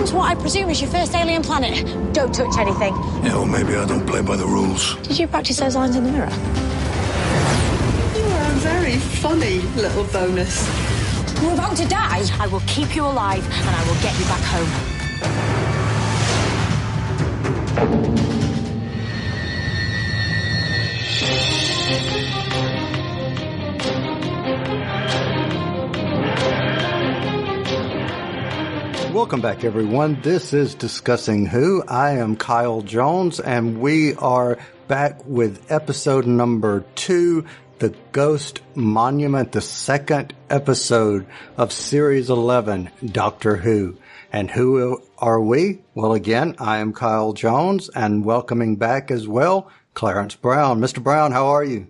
come to what I presume is your first alien planet. Don't touch anything. Yeah, well, maybe I don't play by the rules. Did you practice those lines in the mirror? You are a very funny little bonus. We're about to die. I will keep you alive, and I will get you back home. Welcome back, everyone. This is Discussing Who. I am Kyle Jones, and we are back with episode number 2, The Ghost Monument, the second episode of Series 11, Doctor Who. And who are we? Well, again, I am Kyle Jones, and welcoming back as well, Clarence Brown. Mr. Brown, how are you?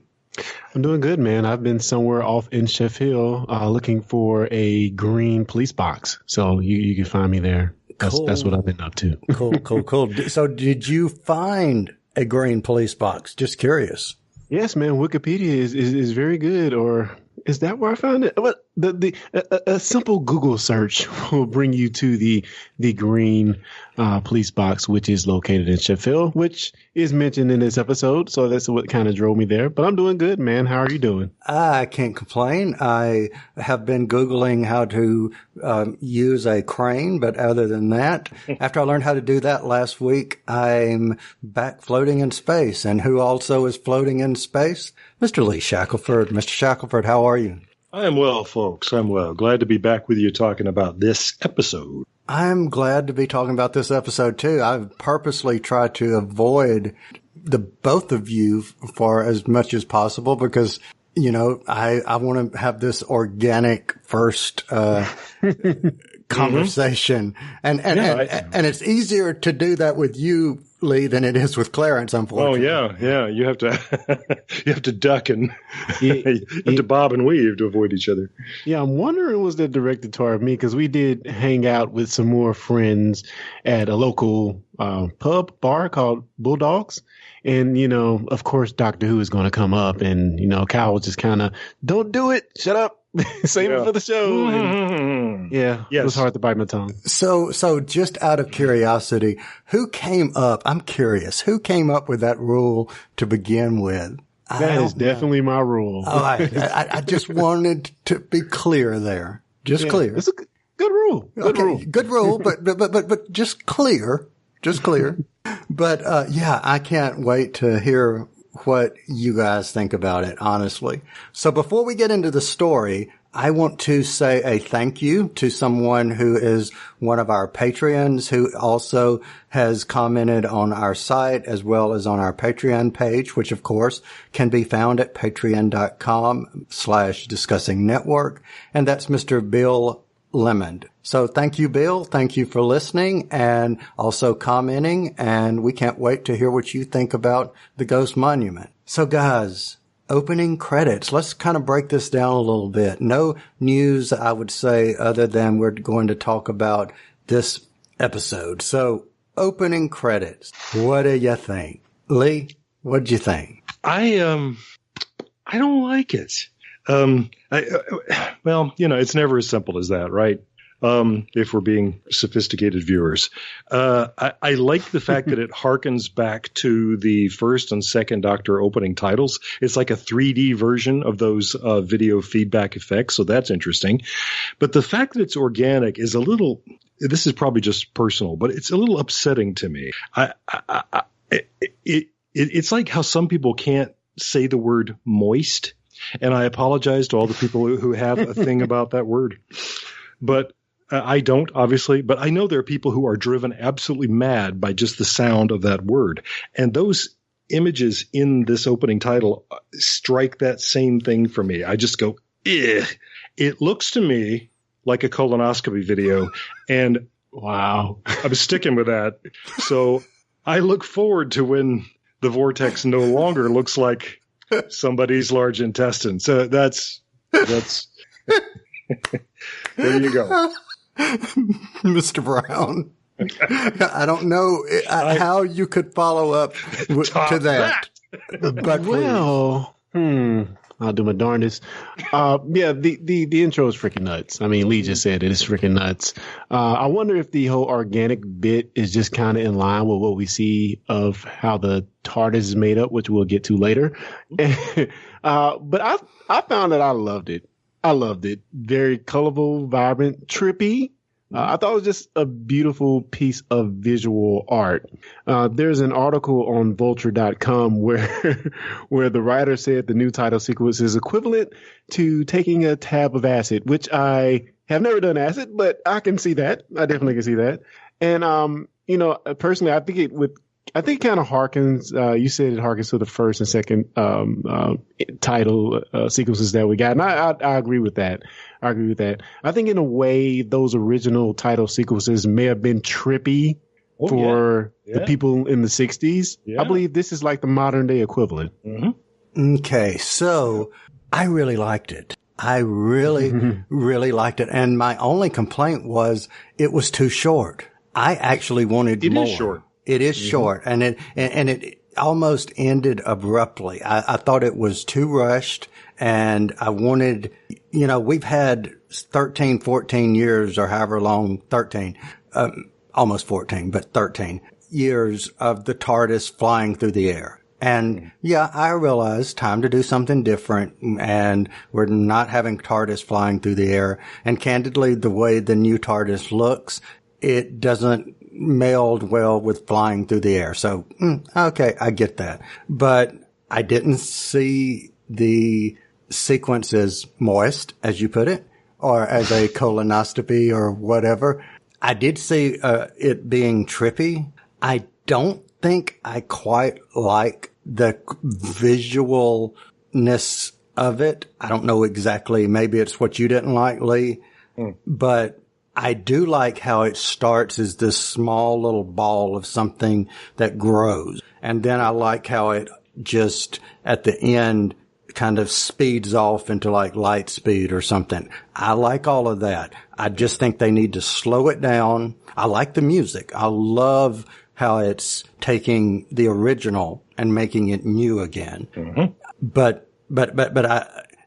I'm doing good, man. I've been somewhere off in Sheffield looking for a green police box. So you can find me there. That's what I've been up to. Cool. So did you find a green police box? Just curious. Yes, man. Wikipedia is very good. Or is that where I found it? But a simple Google search will bring you to the green police box, which is located in Sheffield, which is mentioned in this episode. So that's what kind of drove me there. But I'm doing good, man. How are you doing? I can't complain. I have been Googling how to use a crane, but other than that, after I learned how to do that last week, I'm back floating in space. And who also is floating in space? Mr. Lee Shackleford. Mr. Shackleford, how are you? I am well, folks. I'm well. Glad to be back with you talking about this episode. I'm glad to be talking about this episode, too. I've purposely tried to avoid the both of you for as much as possible because, you know, I want to have this organic first conversation. And it's easier to do that with you, Lee, than it is with Clarence, unfortunately. Oh, yeah. You have to duck and you have to bob and weave to avoid each other. Yeah, I'm wondering was that directed toward me because we did hang out with some more friends at a local bar called Bulldogs. And, you know, of course, Doctor Who is going to come up and, you know, Kyle was just kind of, don't do it. Shut up. Save it for the show. And, it was hard to bite my tongue. So just out of curiosity, who came up with that rule to begin with? That is definitely my rule. Oh, I just wanted to be clear there. Just clear. It's a good rule. Good rule, but just clear. But, I can't wait to hear what you guys think about it, honestly. So before we get into the story, I want to say a thank you to someone who is one of our Patreons who also has commented on our site as well as on our Patreon page, which of course can be found at patreon.com/discussingnetwork. And that's Mr. Bill Lemond. So thank you, Bill. Thank you for listening and also commenting. And we can't wait to hear what you think about the Ghost Monument. So guys, opening credits. Let's kind of break this down a little bit. No news, I would say, other than we're going to talk about this episode. So opening credits. What do you think? Lee, what'd you think? I don't like it. Well, you know, it's never as simple as that, right? If we're being sophisticated viewers. I like the fact that it harkens back to the first and second Doctor opening titles. It's like a 3D version of those video feedback effects, so that's interesting. But the fact that it's organic is a little – this is probably just personal, but it's a little upsetting to me. It's like how some people can't say the word moist, and I apologize to all the people who have a thing about that word. But I don't, obviously, but I know there are people who are driven absolutely mad by just the sound of that word. And those images in this opening title strike that same thing for me. I just go, ugh. It looks to me like a colonoscopy video. And wow, I'm sticking with that. So I look forward to when the vortex no longer looks like somebody's large intestine. So that's there you go. Mr. Brown, I don't know how you could follow up to that. But well, I'll do my darndest. Yeah, the intro is freaking nuts. I mean, Lee just said it. It's freaking nuts. I wonder if the whole organic bit is just kind of in line with what we see of how the TARDIS is made up, which we'll get to later. But I found that I loved it. I loved it. Very colorful, vibrant, trippy. I thought it was just a beautiful piece of visual art. There's an article on vulture.com where the writer said the new title sequence is equivalent to taking a tab of acid, which I have never done acid, but I can see that. I definitely can see that. And, personally, I think it kind of harkens, you said it harkens to the first and second title sequences that we got. And I agree with that. I think in a way, those original title sequences may have been trippy for the people in the 60s. Yeah. I believe this is like the modern day equivalent. Mm-hmm. Okay, so I really liked it. I really, really liked it. And my only complaint was it was too short. I actually wanted more. It is short. It is short, and it almost ended abruptly. I thought it was too rushed, and I wanted, we've had 13, 14 years or however long, 13, almost 14, but 13 years of the TARDIS flying through the air. And yeah, I realized time to do something different, and we're not having TARDIS flying through the air. And candidly, the way the new TARDIS looks, it doesn't meld well with flying through the air. So, okay, I get that. But I didn't see the sequence as moist, as you put it, or as a colonoscopy or whatever. I did see it being trippy. I don't think I quite like the visualness of it. I don't know exactly. Maybe it's what you didn't like, Lee. But I do like how it starts as this small little ball of something that grows. And then I like how it just at the end kind of speeds off into like light speed or something. I like all of that. I just think they need to slow it down. I like the music. I love how it's taking the original and making it new again. Mm-hmm. But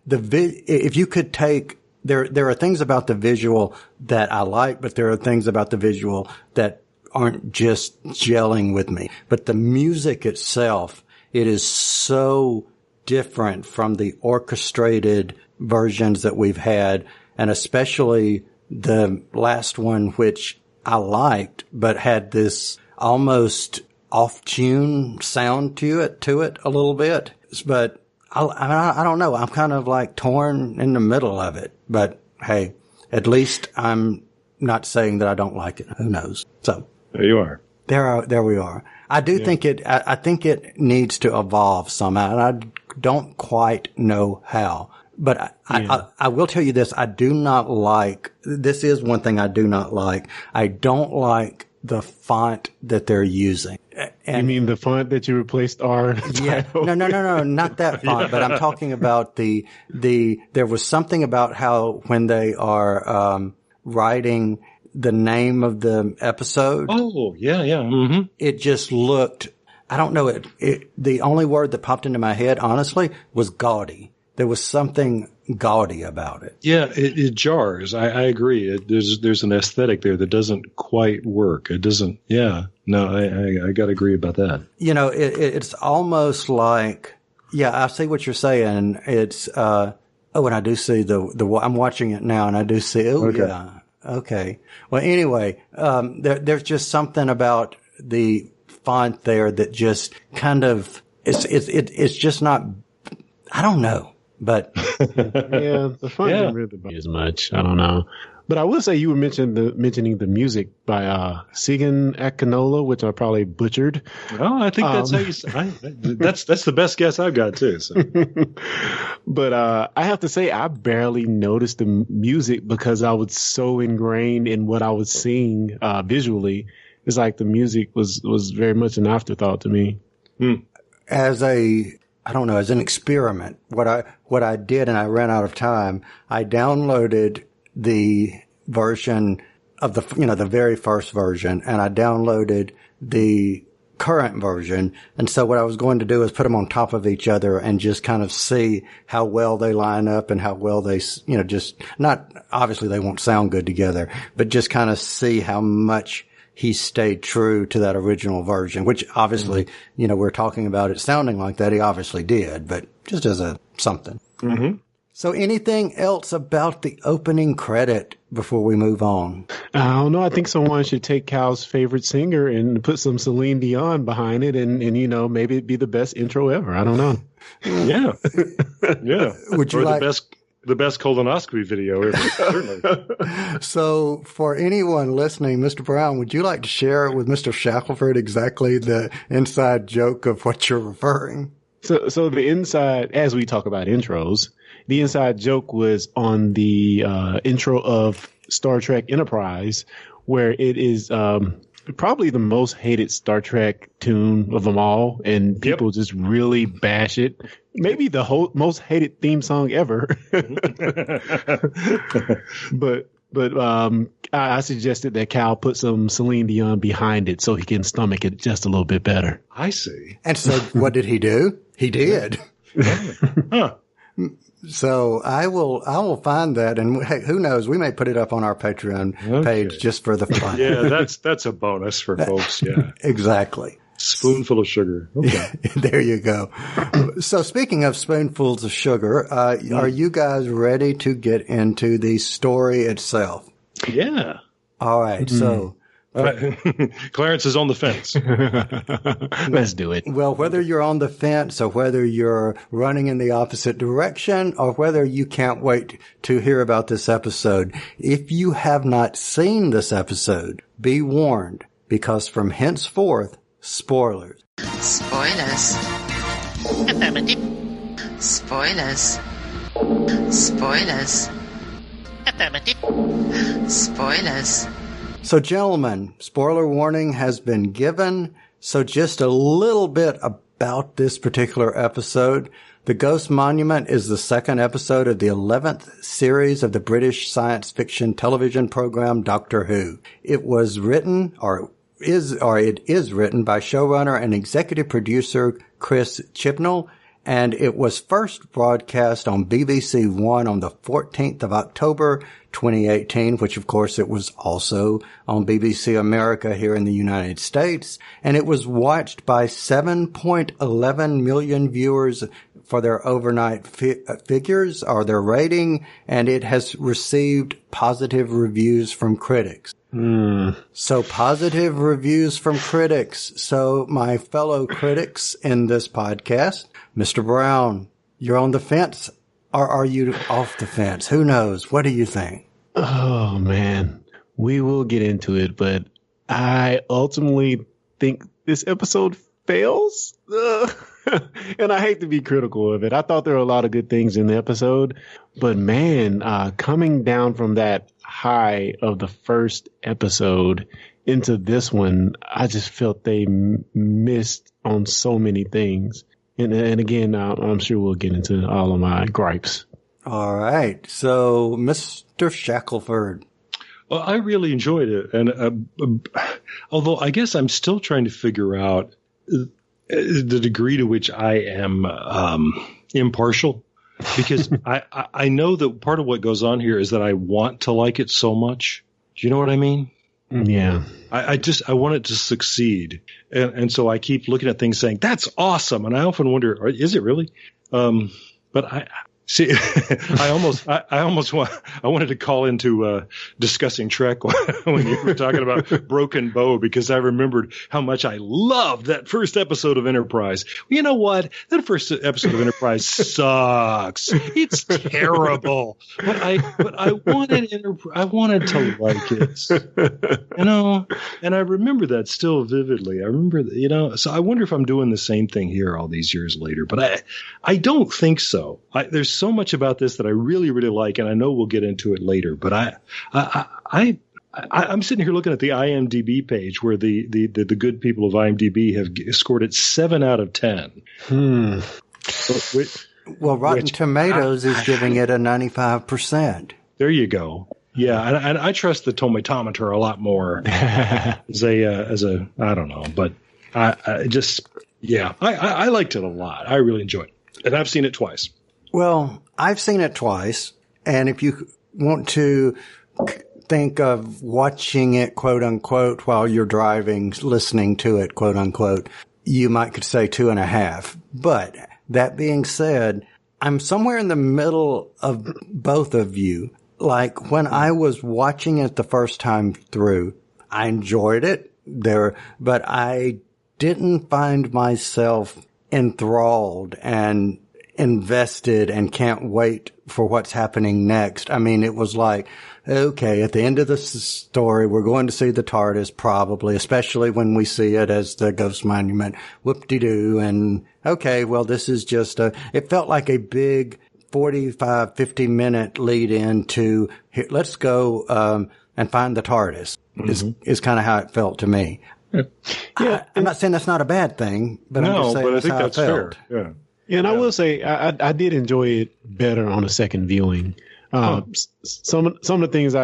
if you could take, there are things about the visual that I like, but there are things about the visual that aren't just gelling with me. But the music itself, it is so different from the orchestrated versions that we've had, and especially the last one, which I liked, but had this almost off-tune sound to it a little bit. But I don't know. I'm kind of like torn in the middle of it. But hey, at least I'm not saying that I don't like it. Who knows? So there you are. There we are. I do think I think it needs to evolve somehow, and I don't quite know how. But I will tell you this. I do not like, this is one thing I do not like. I don't like the font that they're using. And, you mean the font that you replaced R? Yeah. No, not that font, but I'm talking about there was something about how when they are, writing the name of the episode. Oh, yeah. Mm-hmm. It just looked, I don't know, the only word that popped into my head, honestly, was gaudy. There was something gaudy about it. Yeah, it jars. I agree. There's an aesthetic there that doesn't quite work. It doesn't. Yeah. No, I got to agree about that. It's almost like, I see what you're saying. It's, and I do see I'm watching it now and I do see, yeah. Okay. Well, anyway, there's just something about the font there that just kind of, it's just not, I don't know. But the font didn't really bother me as much. I don't know. But I will say you were mentioning the music by Segan Akinola, which I probably butchered. Oh, I think that's how you say. That's the best guess I've got too. So. But I have to say I barely noticed the music because I was so ingrained in what I was seeing visually. It's like the music was very much an afterthought to me. As an experiment, what I did, and I ran out of time, I downloaded the version of the very first version, and I downloaded the current version. And so what I was going to do is put them on top of each other and just kind of see how well they line up and how well they, just not, obviously they won't sound good together, but just kind of see how much he stayed true to that original version, which obviously, we're talking about it sounding like that. He obviously did, but just as a something. Mm-hmm. So anything else about the opening credit before we move on? I don't know. I think someone should take Cal's favorite singer and put some Celine Dion behind it and maybe it'd be the best intro ever. I don't know. Yeah. Yeah. Would you or like the best colonoscopy video ever, certainly. So for anyone listening, Mr. Brown, would you like to share with Mr. Shackleford exactly the inside joke of what you're referring? So the inside, as we talk about intros, the inside joke was on the intro of Star Trek Enterprise, where it is probably the most hated Star Trek tune of them all, and people just really bash it. Maybe the most hated theme song ever. But I suggested that Cal put some Celine Dion behind it so he can stomach it just a little bit better. I see. And so what did he do? He did. Huh. So I will find that, and hey, who knows? We may put it up on our Patreon page just for the fun. Yeah, that's a bonus for folks. Yeah, exactly. Spoonful of sugar. Okay. There you go. So speaking of spoonfuls of sugar, are you guys ready to get into the story itself? Yeah. All right. So. Clarence is on the fence. Let's do it. Well, whether you're on the fence or whether you're running in the opposite direction or whether you can't wait to hear about this episode, if you have not seen this episode, be warned, because from henceforth, spoilers. Spoilers. Affirmative. Spoilers. Spoilers. Affirmative. Spoilers. So, gentlemen, spoiler warning has been given. So just a little bit about this particular episode. The Ghost Monument is the second episode of the 11th series of the British science fiction television program Doctor Who. It was written, it is written by showrunner and executive producer Chris Chibnall, and it was first broadcast on BBC One on the 14th of October, 2018, which of course it was also on BBC America here in the United States. And it was watched by 7.11 million viewers for their overnight figures or their rating, and it has received positive reviews from critics. So positive reviews from critics. So my fellow critics in this podcast, Mr. Brown, you're on the fence, or are you off the fence? Who knows? What do you think? Oh, man. We will get into it, but I ultimately think this episode fails. And I hate to be critical of it. I thought there were a lot of good things in the episode, but man, coming down from that high of the first episode into this one, I just felt they missed on so many things. And again, I'm sure we'll get into all of my gripes. All right. So, Mr. Shackleford. Well, I really enjoyed it. And although I guess I'm still trying to figure out the degree to which I am impartial, because I know that part of what goes on here is that I want to like it so much. Do you know what I mean? Yeah. I want it to succeed. And so I keep looking at things saying, that's awesome. And I often wonder, is it really? But see, I wanted to call into discussing Trek when you were talking about Broken Bow, because I remembered how much I loved that first episode of Enterprise. Well, you know what? That first episode of Enterprise sucks. It's terrible. But I wanted to like it, and I remember that still vividly. I remember, so I wonder if I'm doing the same thing here all these years later, but I don't think so. There's so much about this that I really, really like, and I know we'll get into it later. But I'm sitting here looking at the IMDb page where the good people of IMDb have scored it 7 out of 10. Well, Rotten Tomatoes is giving it a 95%. There you go. Yeah, and I trust the tomatometer a lot more as a I don't know, but I liked it a lot. I really enjoyed it. And I've seen it twice. Well, I've seen it twice. And if you want to think of watching it, quote unquote, while you're driving, listening to it, quote unquote, you might could say 2.5. But that being said, I'm somewhere in the middle of both of you. Like when I was watching it the first time through, I enjoyed it but I didn't find myself enthralled and invested and can't wait for what's happening next. I mean, it was like, okay, at the end of the story, we're going to see the TARDIS probably, especially when we see it as the Ghost Monument. Whoop-de-doo. And okay, well, this is just it felt like a big 45, 50-minute lead into, here, let's go and find the TARDIS, is kind of how it felt to me. Yeah. I'm not saying that's not a bad thing, but I'm just saying but I think that's fair. Yeah. And I will say I did enjoy it better on a second viewing. Some of the things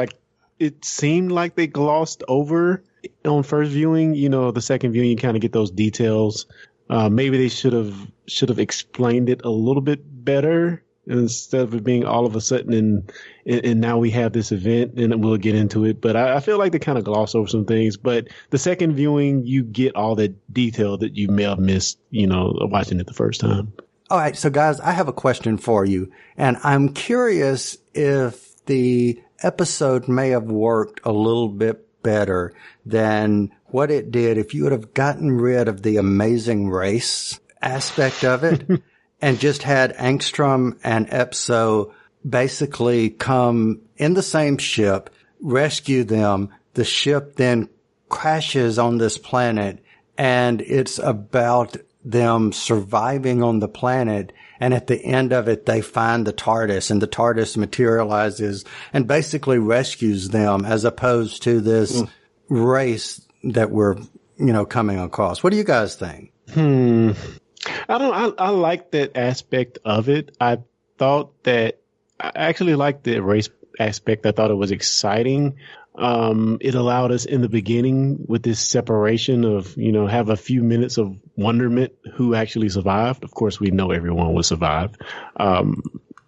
it seemed like they glossed over on first viewing. You know, the second viewing you kind of get those details. Maybe they should have explained it a little bit better instead of it being all of a sudden and now we have this event and we'll get into it. But I feel like they kind of gloss over some things. But the second viewing, you get all the detail that you may have missed, watching it the first time. All right. So guys, I have a question for you, and I'm curious if the episode may have worked a little bit better than what it did if you would have gotten rid of the amazing race aspect of it and just had Angstrom and Epso basically come in the same ship, rescue them. The ship then crashes on this planet, and it's about them surviving on the planet, and at the end of it they find the TARDIS, and the TARDIS materializes and basically rescues them, as opposed to this race that we're coming across. What do you guys think? I like that aspect of it. I actually liked the race aspect. I thought it was exciting. It allowed us in the beginning with this separation of, have a few minutes of wonderment who actually survived. Of course, we know everyone will survive. And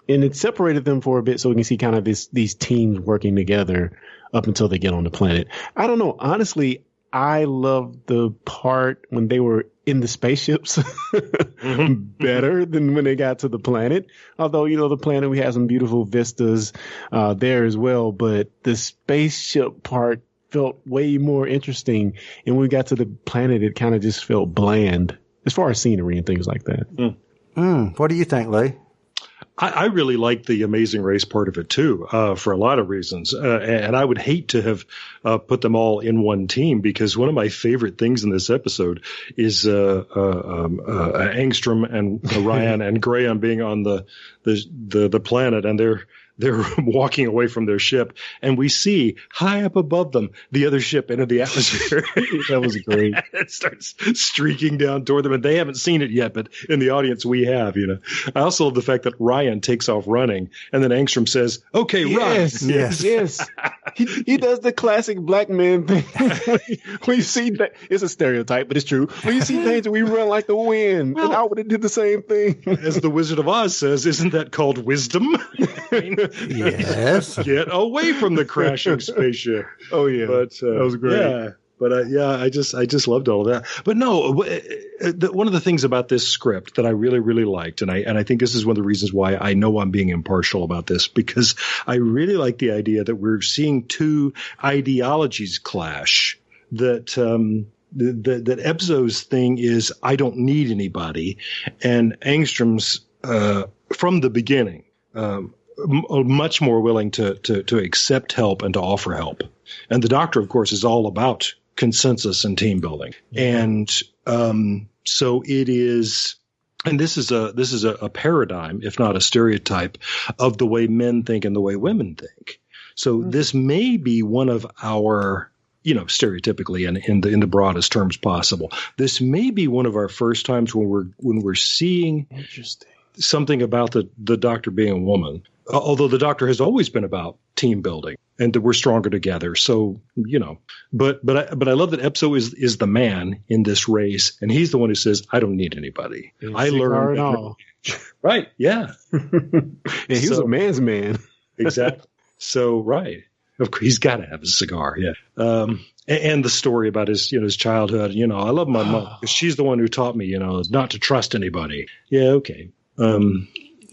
it separated them for a bit so we can see kind of these teams working together up until they get on the planet. I don't know. Honestly, I love the part when they were in the spaceships better than when they got to the planet. Although, the planet, we had some beautiful vistas there as well. But the spaceship part felt way more interesting. And when we got to the planet, it kind of just felt bland as far as scenery and things like that. What do you think, Lee? I really like the Amazing Race part of it too, for a lot of reasons. And I would hate to have put them all in one team, because one of my favorite things in this episode is Angstrom and Ryan and Graham being on the planet, and they're walking away from their ship, and we see high up above them the other ship into the atmosphere. That was great. It starts streaking down toward them, and they haven't seen it yet, but in the audience we have. I also love the fact that Ryan takes off running, and then Angstrom says, "Okay, run." Yes. He does the classic black man thing. When you see that, it's a stereotype, but it's true. When you see danger, we run like the wind. And I would have did the same thing. As the Wizard of Oz says, isn't that called wisdom? Yes. Get away from the crashing spaceship. Oh yeah, but that was great. Yeah, but I just loved all of that. But no, one of the things about this script that I really, really liked, and I think this is one of the reasons why I know I'm being impartial about this, because I really like the idea that we're seeing two ideologies clash. That Epso's thing is, I don't need anybody, and Angstrom's from the beginning. Much more willing to accept help and to offer help. And the Doctor, of course, is all about consensus and team building. And so it is, and this is a paradigm, if not a stereotype, of the way men think and the way women think. So this may be one of our, stereotypically and in the broadest terms possible, this may be one of our first times when we're seeing something about the Doctor being a woman. Although the Doctor has always been about team building. and that we're stronger together. So, but I love that Epso is the man in this race, and he's the one who says, I don't need anybody. I learned all. Right. Yeah. He was a man's man. Exactly. So, right. Of course, he's got to have a cigar. Yeah. And the story about his childhood. I love my mom because she's the one who taught me, not to trust anybody. Yeah. Okay.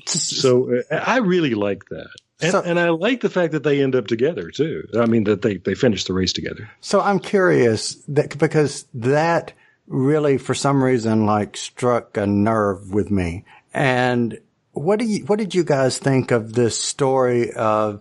So I really like that. And I like the fact that they end up together too. I mean, that they finish the race together. So I'm curious because that really, for some reason, like struck a nerve with me. And what did you guys think of this story of,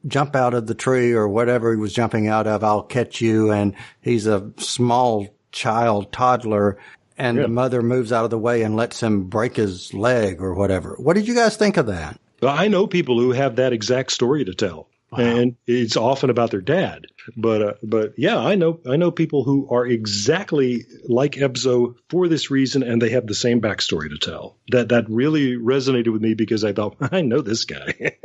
jump out of the tree or whatever he was jumping out of, I'll catch you. And he's a small child, toddler, and the mother moves out of the way and lets him break his leg or whatever. What did you guys think of that? Well, I know people who have that exact story to tell. Wow. And it's often about their dad. But yeah, I know people who are exactly like Ebzo for this reason, and they have the same backstory to tell. That really resonated with me because I thought, I know this guy.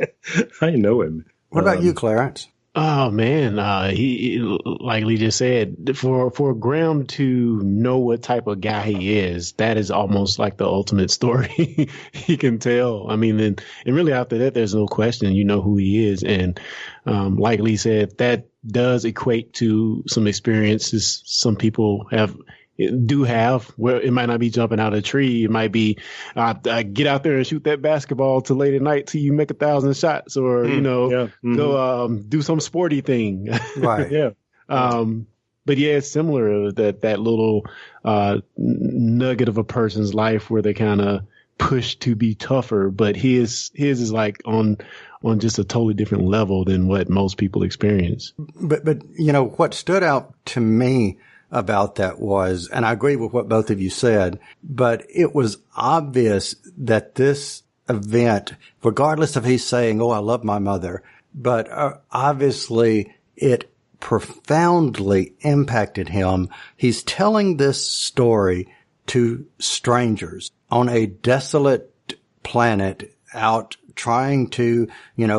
I know him. What about you, Clarence? Oh man, he like Lee just said, for Graham to know what type of guy he is, that is almost like the ultimate story he can tell. I mean, and really after that, there's no question, who he is, and like Lee said, that does equate to some experiences some people do have, where it might not be jumping out of a tree. It might be get out there and shoot that basketball till late at night till you make 1,000 shots, or go do some sporty thing. Right. Yeah. But yeah, it's similar, that little nugget of a person's life where they kind of push to be tougher, but his is like on just a totally different level than what most people experience. But what stood out to me about that was, and I agree with what both of you said, but it was obvious that this event, regardless of he's saying, I love my mother, but obviously it profoundly impacted him. He's telling this story to strangers on a desolate planet out trying to,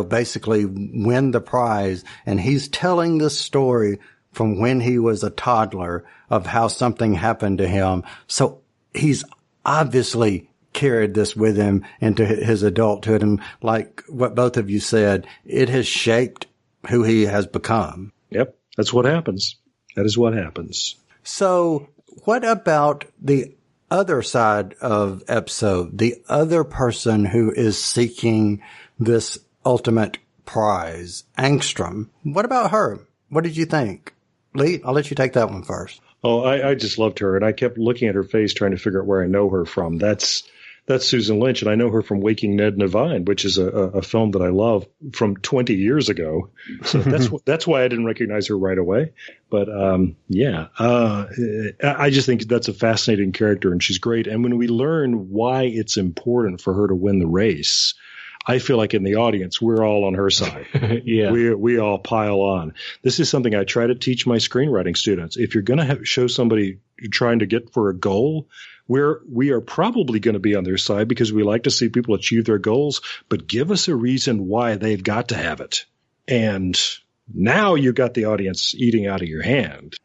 basically win the prize. And he's telling this story from when he was a toddler of how something happened to him. So he's obviously carried this with him into his adulthood. And like what both of you said, it has shaped who he has become. Yep. That's what happens. That is what happens. So what about the other side of Epso, the other person who is seeking this ultimate prize, Angstrom? What about her? What did you think? Lee, I'll let you take that one first. Oh, I just loved her, and I kept looking at her face trying to figure out where I know her from. That's Susan Lynch, and I know her from Waking Ned Nevine, which is a film that I love from 20 years ago. So that's why I didn't recognize her right away. But I just think that's a fascinating character, and she's great. And when we learn why it's important for her to win the race, I feel like in the audience, we're all on her side. Yeah. We all pile on. This is something I try to teach my screenwriting students. If you're going to show somebody trying to get for a goal, we are probably going to be on their side because we like to see people achieve their goals, but give us a reason why they've got to have it. And now you've got the audience eating out of your hand.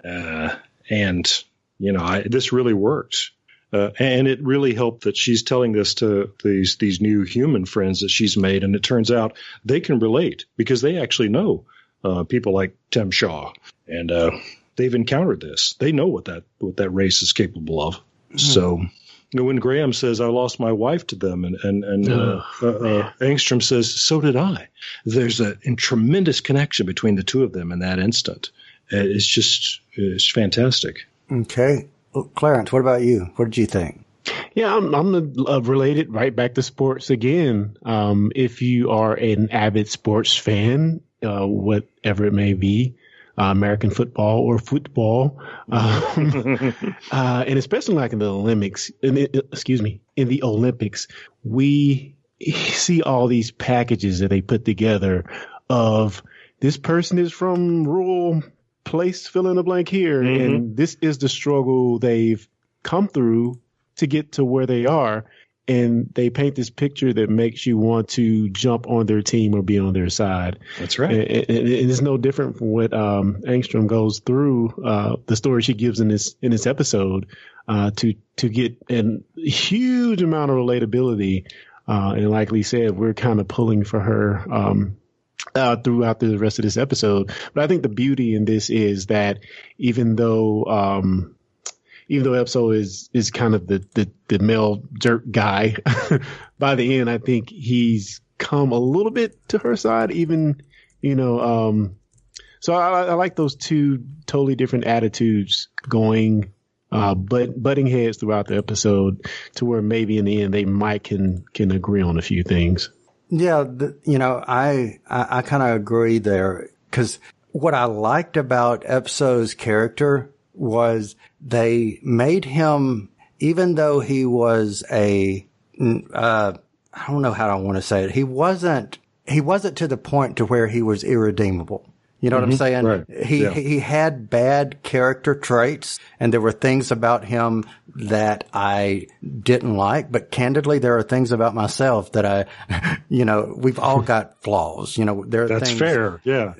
This really worked. And it really helped that she's telling this to these new human friends that she's made. And it turns out they can relate because they actually know people like Tim Shaw, and they've encountered this. They know what that race is capable of. Mm-hmm. So when Graham says, I lost my wife to them, and Angstrom says, so did I. There's a tremendous connection between the two of them in that instant. It's fantastic. Okay. Clarence, what about you? What did you think? Yeah, I'm related right back to sports again. If you are an avid sports fan, whatever it may be, American football or football, and especially like in the Olympics, in the Olympics, we see all these packages that they put together of this person is from rural place, fill in the blank here. Mm-hmm. And this is the struggle they've come through to get to where they are. and they paint this picture that makes you want to jump on their team or be on their side. That's right. And it's no different from what Angstrom goes through, the story she gives in this episode, to get a huge amount of relatability. And like Lee said, we're kind of pulling for her throughout the rest of this episode. But I think the beauty in this is that even though episode is kind of the male jerk guy, by the end I think he's come a little bit to her side. Even so I like those two totally different attitudes going, but butting heads throughout the episode to where maybe in the end they might can agree on a few things. Yeah, I kind of agree there, because what I liked about Epso's character was they made him, even though he was I don't know how I want to say it, he wasn't to the point to where he was irredeemable. You know what I'm saying? Right. He had bad character traits, and there were things about him that I didn't like, but candidly, there are things about myself that we've all got flaws. There are That's things fair. Yeah.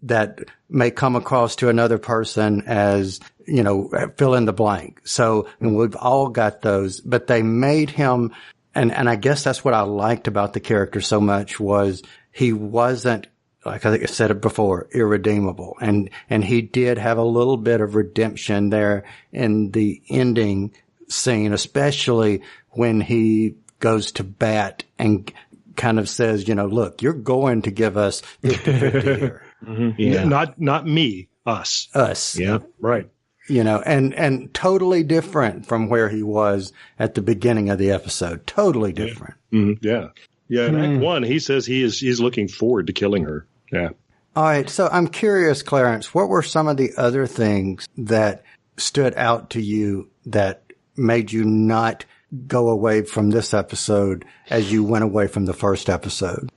that may come across to another person as, fill in the blank. So, and we've all got those, but they made him, and I guess that's what I liked about the character so much, was he wasn't, like I think I said it before, irredeemable. And he did have a little bit of redemption there in the ending scene, especially when he goes to bat and kind of says, look, you're going to give us 50-50 here. Yeah. Not me, us. Us. Yeah. Right. And totally different from where he was at the beginning of the episode. Totally different. Yeah. Yeah. In Act 1, he says he's looking forward to killing her. Yeah. All right. So I'm curious, Clarence, what were some of the other things that stood out to you that made you not go away from this episode as you went away from the first episode?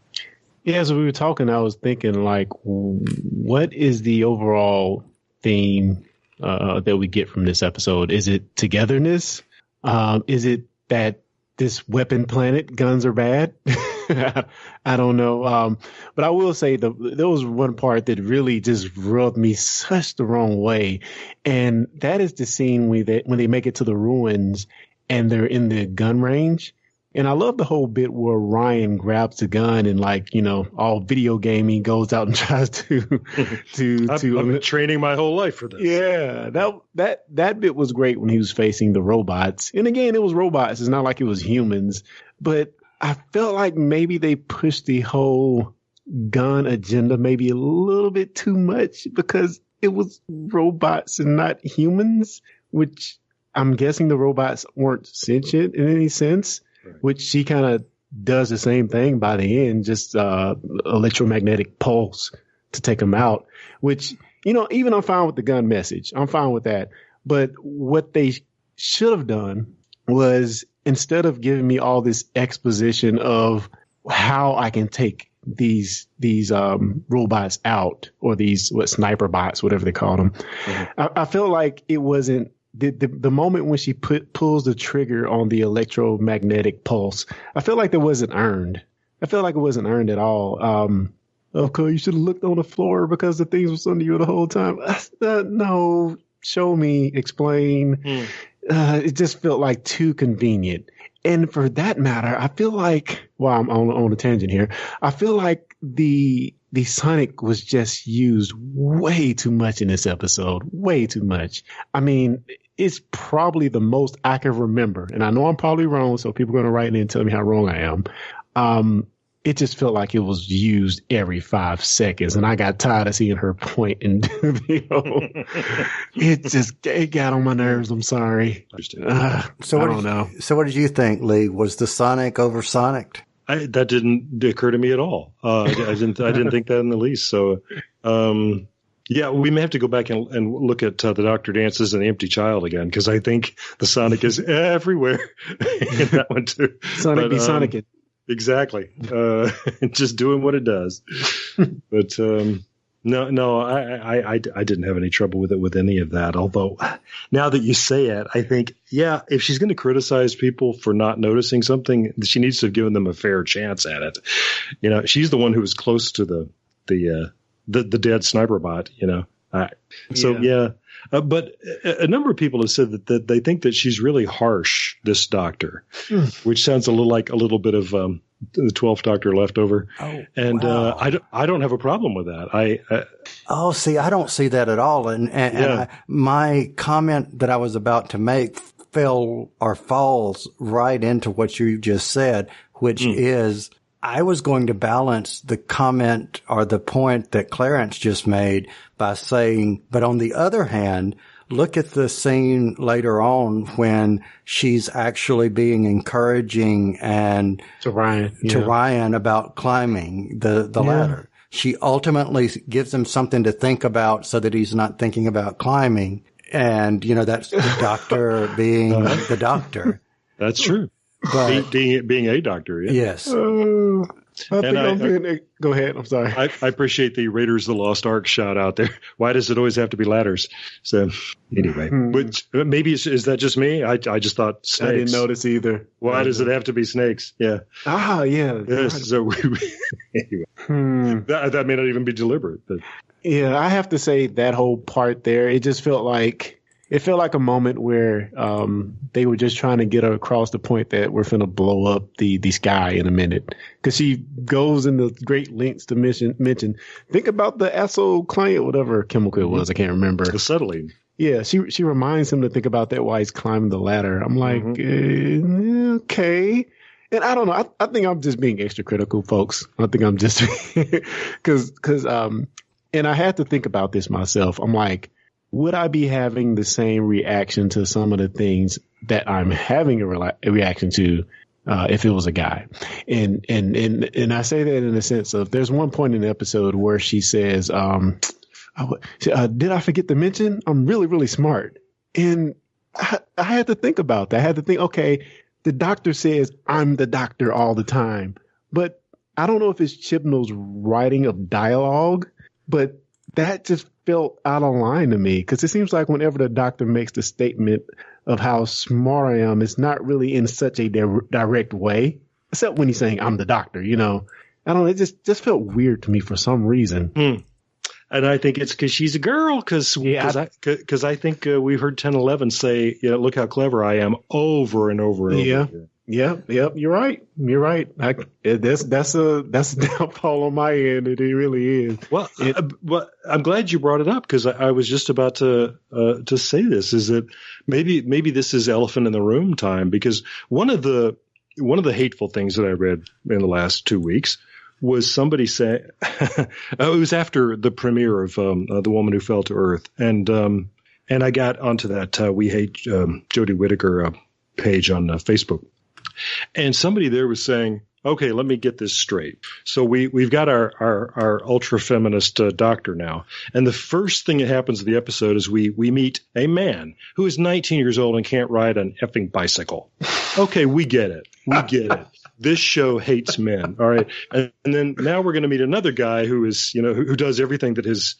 Yeah, as we were talking, I was thinking, like, what is the overall theme that we get from this episode? Is it togetherness? Is it that this weapon planet, guns are bad? I don't know. But I will say there was one part that really just rubbed me such the wrong way. And that is the scene when they make it to the ruins and they're in the gun range. And I love the whole bit where Ryan grabs the gun and, like, all video gaming, goes out and tries to I've been training my whole life for this. Yeah, that bit was great when he was facing the robots. And again, it was robots. It's not like it was humans. But I felt like maybe they pushed the whole gun agenda maybe a little bit too much, because it was robots and not humans, which I'm guessing the robots weren't sentient in any sense. Right. Which she kind of does the same thing by the end, just electromagnetic pulse to take them out, which, even I'm fine with the gun message. I'm fine with that. But what they should have done was, instead of giving me all this exposition of how I can take these robots out, or these sniper bots, whatever they call them, I feel like it wasn't. The moment when she pulls the trigger on the electromagnetic pulse, I feel like that wasn't earned. I feel like it wasn't earned at all. Okay, you should have looked on the floor because the things was under you the whole time. No, show me, explain. It just felt like too convenient. And for that matter, I feel like, I'm on a tangent here. I feel like the Sonic was just used way too much in this episode. Way too much. I mean, it's probably the most I can remember. And I know I'm probably wrong, so people are going to write in and tell me how wrong I am. It just felt like it was used every 5 seconds. And I got tired of seeing her point and do the it got on my nerves. I'm sorry. I don't know. So what did you think, Lee? Was the Sonic over-sonicked? That didn't occur to me at all. I didn't think that in the least. So, yeah, we may have to go back and look at the Doctor Dances and the Empty Child again, because I think the Sonic is everywhere in that one too. Sonic be Sonicing. Exactly. Just doing what it does. But No, I didn't have any trouble with it with any of that. Although now that you say it, I think, yeah, if she's going to criticize people for not noticing something, she needs to have given them a fair chance at it. You know, she's the one who was close to the dead sniper bot, you know. But a number of people have said that they think that she's really harsh, this doctor, which sounds a little bit of the 12th Doctor leftover. Oh, and wow. I don't have a problem with that. I don't see that at all. And my comment that I was about to make falls right into what you just said, which is, I was going to balance the comment or the point that Clarence just made by saying, but on the other hand, look at the scene later on when she's actually being encouraging and To Ryan about climbing the ladder. She ultimately gives him something to think about so that he's not thinking about climbing. And, you know, that's the doctor being the doctor. That's true. But being a doctor, yeah. yes. Go ahead. I'm sorry. I appreciate the Raiders of the Lost Ark shout out there. Why does it always have to be ladders? So anyway, but maybe is that just me? I just thought snakes. I didn't notice either. Why does it have to be snakes? Yeah. Yeah. So anyway, that may not even be deliberate. But yeah, I have to say that whole part there, it just felt like a moment where they were just trying to get across the point that we're finna blow up the sky in a minute. Because she goes into great lengths to mention, think about the acyl client, whatever chemical it was, I can't remember. Acetylene. Yeah, she reminds him to think about that while he's climbing the ladder. I'm like, okay. And I don't know. I think I'm just being extra critical, folks. I think I'm just because and I had to think about this myself. I'm like, would I be having the same reaction to some of the things that I'm having a reaction to if it was a guy? And I say that in the sense of, there's one point in the episode where she says, did I forget to mention I'm really, really smart? And I had to think about that. I had to think, okay, the doctor says I'm the doctor all the time, but I don't know if it's Chibnall's writing of dialogue, but that just felt out of line to me, because it seems like whenever the doctor makes the statement of how smart I am, it's not really in such a direct way, except when he's saying I'm the doctor, you know. I don't know. It just felt weird to me for some reason. And I think it's because she's a girl, because I think we've heard 1011 say, you know, look how clever I am over and over and over again. Yep. You're right. That's a downfall on my end. It really is. Well, I'm glad you brought it up, because I was just about to say this, is that maybe this is elephant in the room time, because one of the hateful things that I read in the last 2 weeks was somebody saying it was after the premiere of The Woman Who Fell to Earth, and I got onto that We Hate Jodie Whittaker page on Facebook. And somebody there was saying, okay, let me get this straight. So we've got our ultra feminist doctor now. And the first thing that happens in the episode is we meet a man who is 19 years old and can't ride an effing bicycle. Okay, we get it. This show hates men. All right. And then now we're going to meet another guy who is, you know, who does everything that his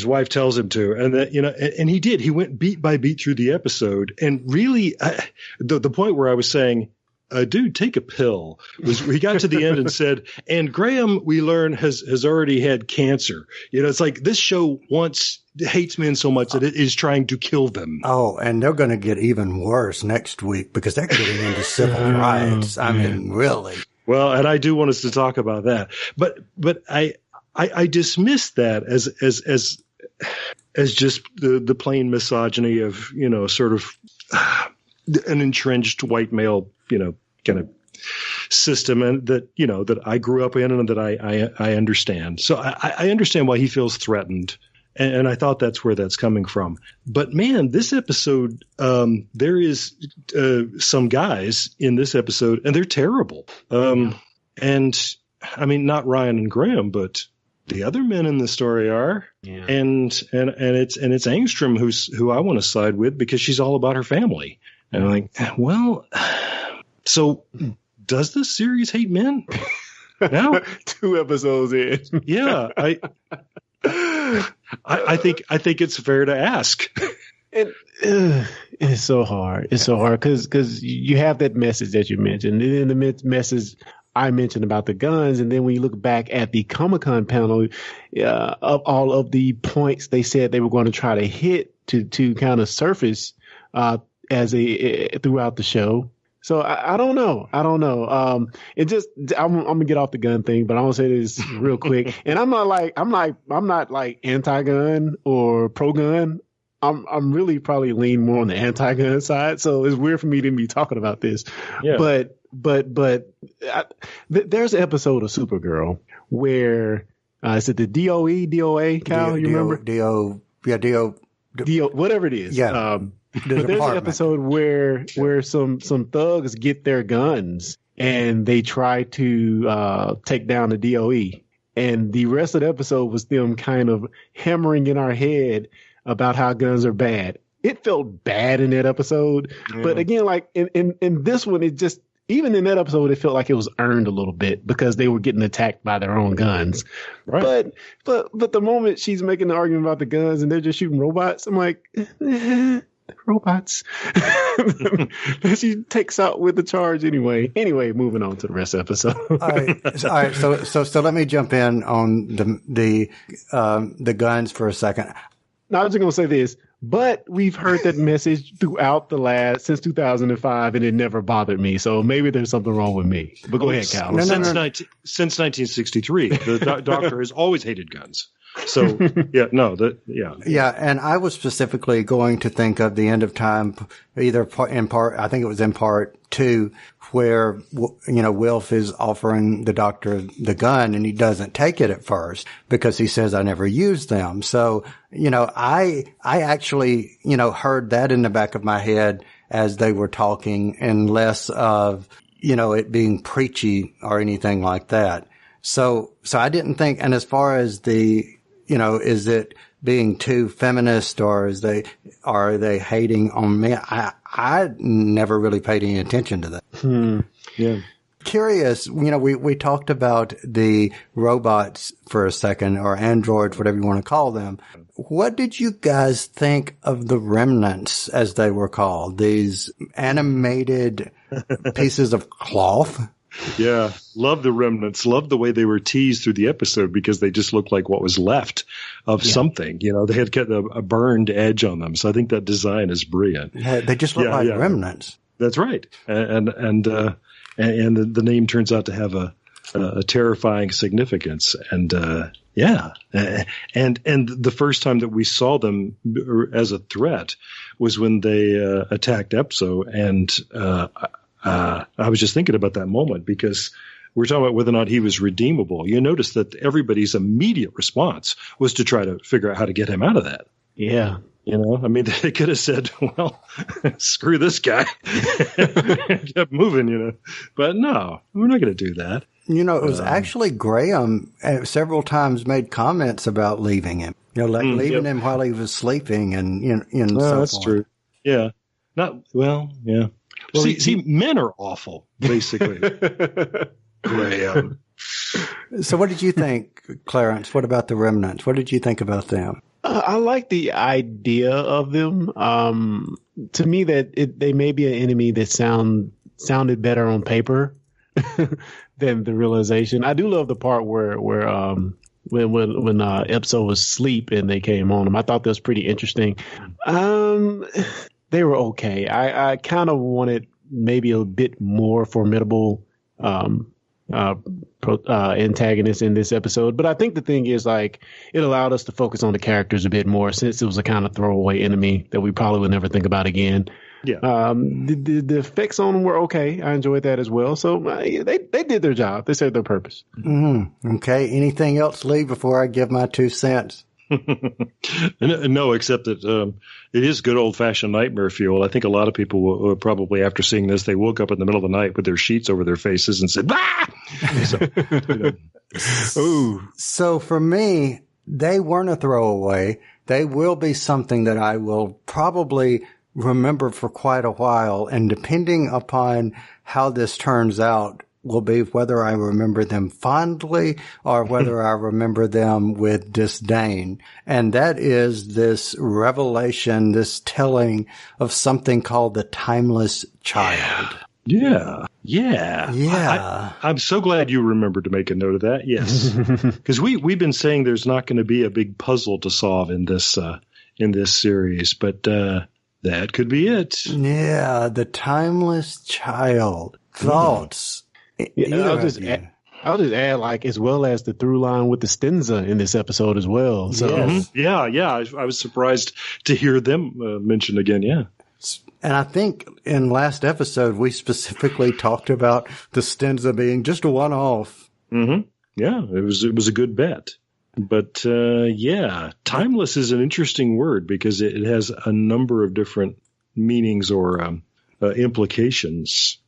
wife tells him to. And that, you know, and he did. He went beat by beat through the episode. And really, the point where I was saying, dude, take a pill, was he got to the end and said, and Graham, we learn, has already had cancer. You know, it's like this show hates men so much that it is trying to kill them. Oh, and they're going to get even worse next week, because they're getting into civil rights. I mean, really. Well, and I do want us to talk about that, but I dismiss that as just the plain misogyny of, you know, sort of an entrenched white male, you know, kind of system, and that, you know, that I grew up in and that I understand. So I understand why he feels threatened. And I thought that's where that's coming from. But man, this episode, there is some guys in this episode, and they're terrible. And I mean, not Ryan and Graham, but the other men in the story are. Yeah. And it's Angstrom who I want to side with, because she's all about her family. And I'm like, well, so does this series hate men? No. 2 episodes in. Yeah. I think it's fair to ask. It's so hard. It's so hard because you have that message that you mentioned, and then the message I mentioned about the guns, and then when you look back at the Comic-Con panel, of all of the points they said they were going to try to hit to kind of surface throughout the show. So I don't know. I'm gonna get off the gun thing, but I want to say this real quick. And I'm not like anti-gun or pro-gun. I'm really probably lean more on the anti-gun side. So it's weird for me to be talking about this. Yeah. But there's an episode of Supergirl where is it the DOA, Kyle? You remember? DO, whatever it is. Yeah. But there's an episode where some thugs get their guns and they try to take down the DOE. And the rest of the episode was them kind of hammering in our head about how guns are bad. It felt bad in that episode. Yeah. But again, like in this one, it just, even in that episode, it felt like it was earned a little bit because they were getting attacked by their own guns. Right. But the moment she's making the argument about the guns and they're just shooting robots, I'm like, robots. She takes out with the charge anyway. Anyway, moving on to the rest of the episode. All right. So let me jump in on the guns for a second. Now, I was just going to say this, but we've heard that message throughout since 2005, and it never bothered me. So maybe there's something wrong with me. But go ahead, Cal. Since 1963, the Doctor has always hated guns. So yeah, and I was specifically going to think of the End of Time, either in part, I think it was in part 2, where Wilf is offering the Doctor the gun, and he doesn't take it at first because he says, "I never used them." So I actually heard that in the back of my head as they were talking, and less of it being preachy or anything like that. So I didn't think, and as far as the is it being too feminist, or are they hating on men? I never really paid any attention to that. Yeah. Curious, we talked about the robots for a second, or androids, whatever you want to call them. What did you guys think of the remnants, as they were called? These animated pieces of cloth? Yeah, love the remnants. Love the way they were teased through the episode because they just looked like what was left of something. They had got a burned edge on them. So I think that design is brilliant. Yeah, they just look like remnants. That's right. And the name turns out to have a terrifying significance. And and the first time that we saw them as a threat was when they attacked Epso, and I was just thinking about that moment because we're talking about whether or not he was redeemable. You notice that everybody's immediate response was to try to figure out how to get him out of that. Yeah. They could have said, well, screw this guy. Kept moving, But no, we're not going to do that. It was actually Graham several times made comments about leaving him. Leaving him while he was sleeping and, so that's forth. true. Yeah. Yeah. Well, see, men are awful, basically. Graham. So what did you think, Clarence? What about the remnants? What did you think about them? I like the idea of them. To me, that they may be an enemy that sounded better on paper than the realization. I do love the part where when Epso was asleep and they came on him. I thought that was pretty interesting. They were okay. I kind of wanted maybe a bit more formidable antagonist in this episode, but I think the thing is, like, it allowed us to focus on the characters a bit more, since it was a kind of throwaway enemy that we probably would never think about again. Yeah. The effects on them were okay. I enjoyed that as well. So they did their job. They served their purpose. Mm-hmm. Okay. Anything else, Lee, before I give my 2 cents? No, except that it is good old-fashioned nightmare fuel. I think a lot of people will probably, after seeing this, they woke up in the middle of the night with their sheets over their faces and said, "Ah!" So for me, they weren't a throwaway. They will be something that I will probably remember for quite a while. And depending upon how this turns out, will be whether I remember them fondly or whether I remember them with disdain. And that is this revelation, this telling of something called the timeless child. Yeah. I'm so glad you remembered to make a note of that. Yes. Because we've been saying there's not going to be a big puzzle to solve in this series, but that could be it. Yeah, the timeless child. Thoughts? Yeah, I'll just add, like, as well as the through line with the Stenza in this episode as well. So, Yes. I was surprised to hear them mentioned again. Yeah. And I think in last episode, we specifically talked about the Stenza being just a one-off. Mm-hmm. Yeah, it was a good bet. But, timeless is an interesting word because it has a number of different meanings or implications.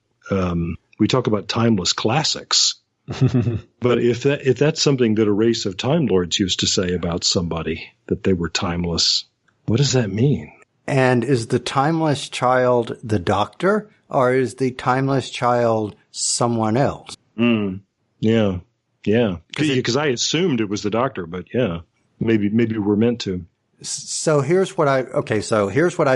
We talk about timeless classics. But if that's something that a race of Time Lords used to say about somebody, that they were timeless, what does that mean? And is the timeless child the Doctor, or is the timeless child someone else? Yeah. Because I assumed it was the Doctor, but yeah, maybe we're meant to. So here's what I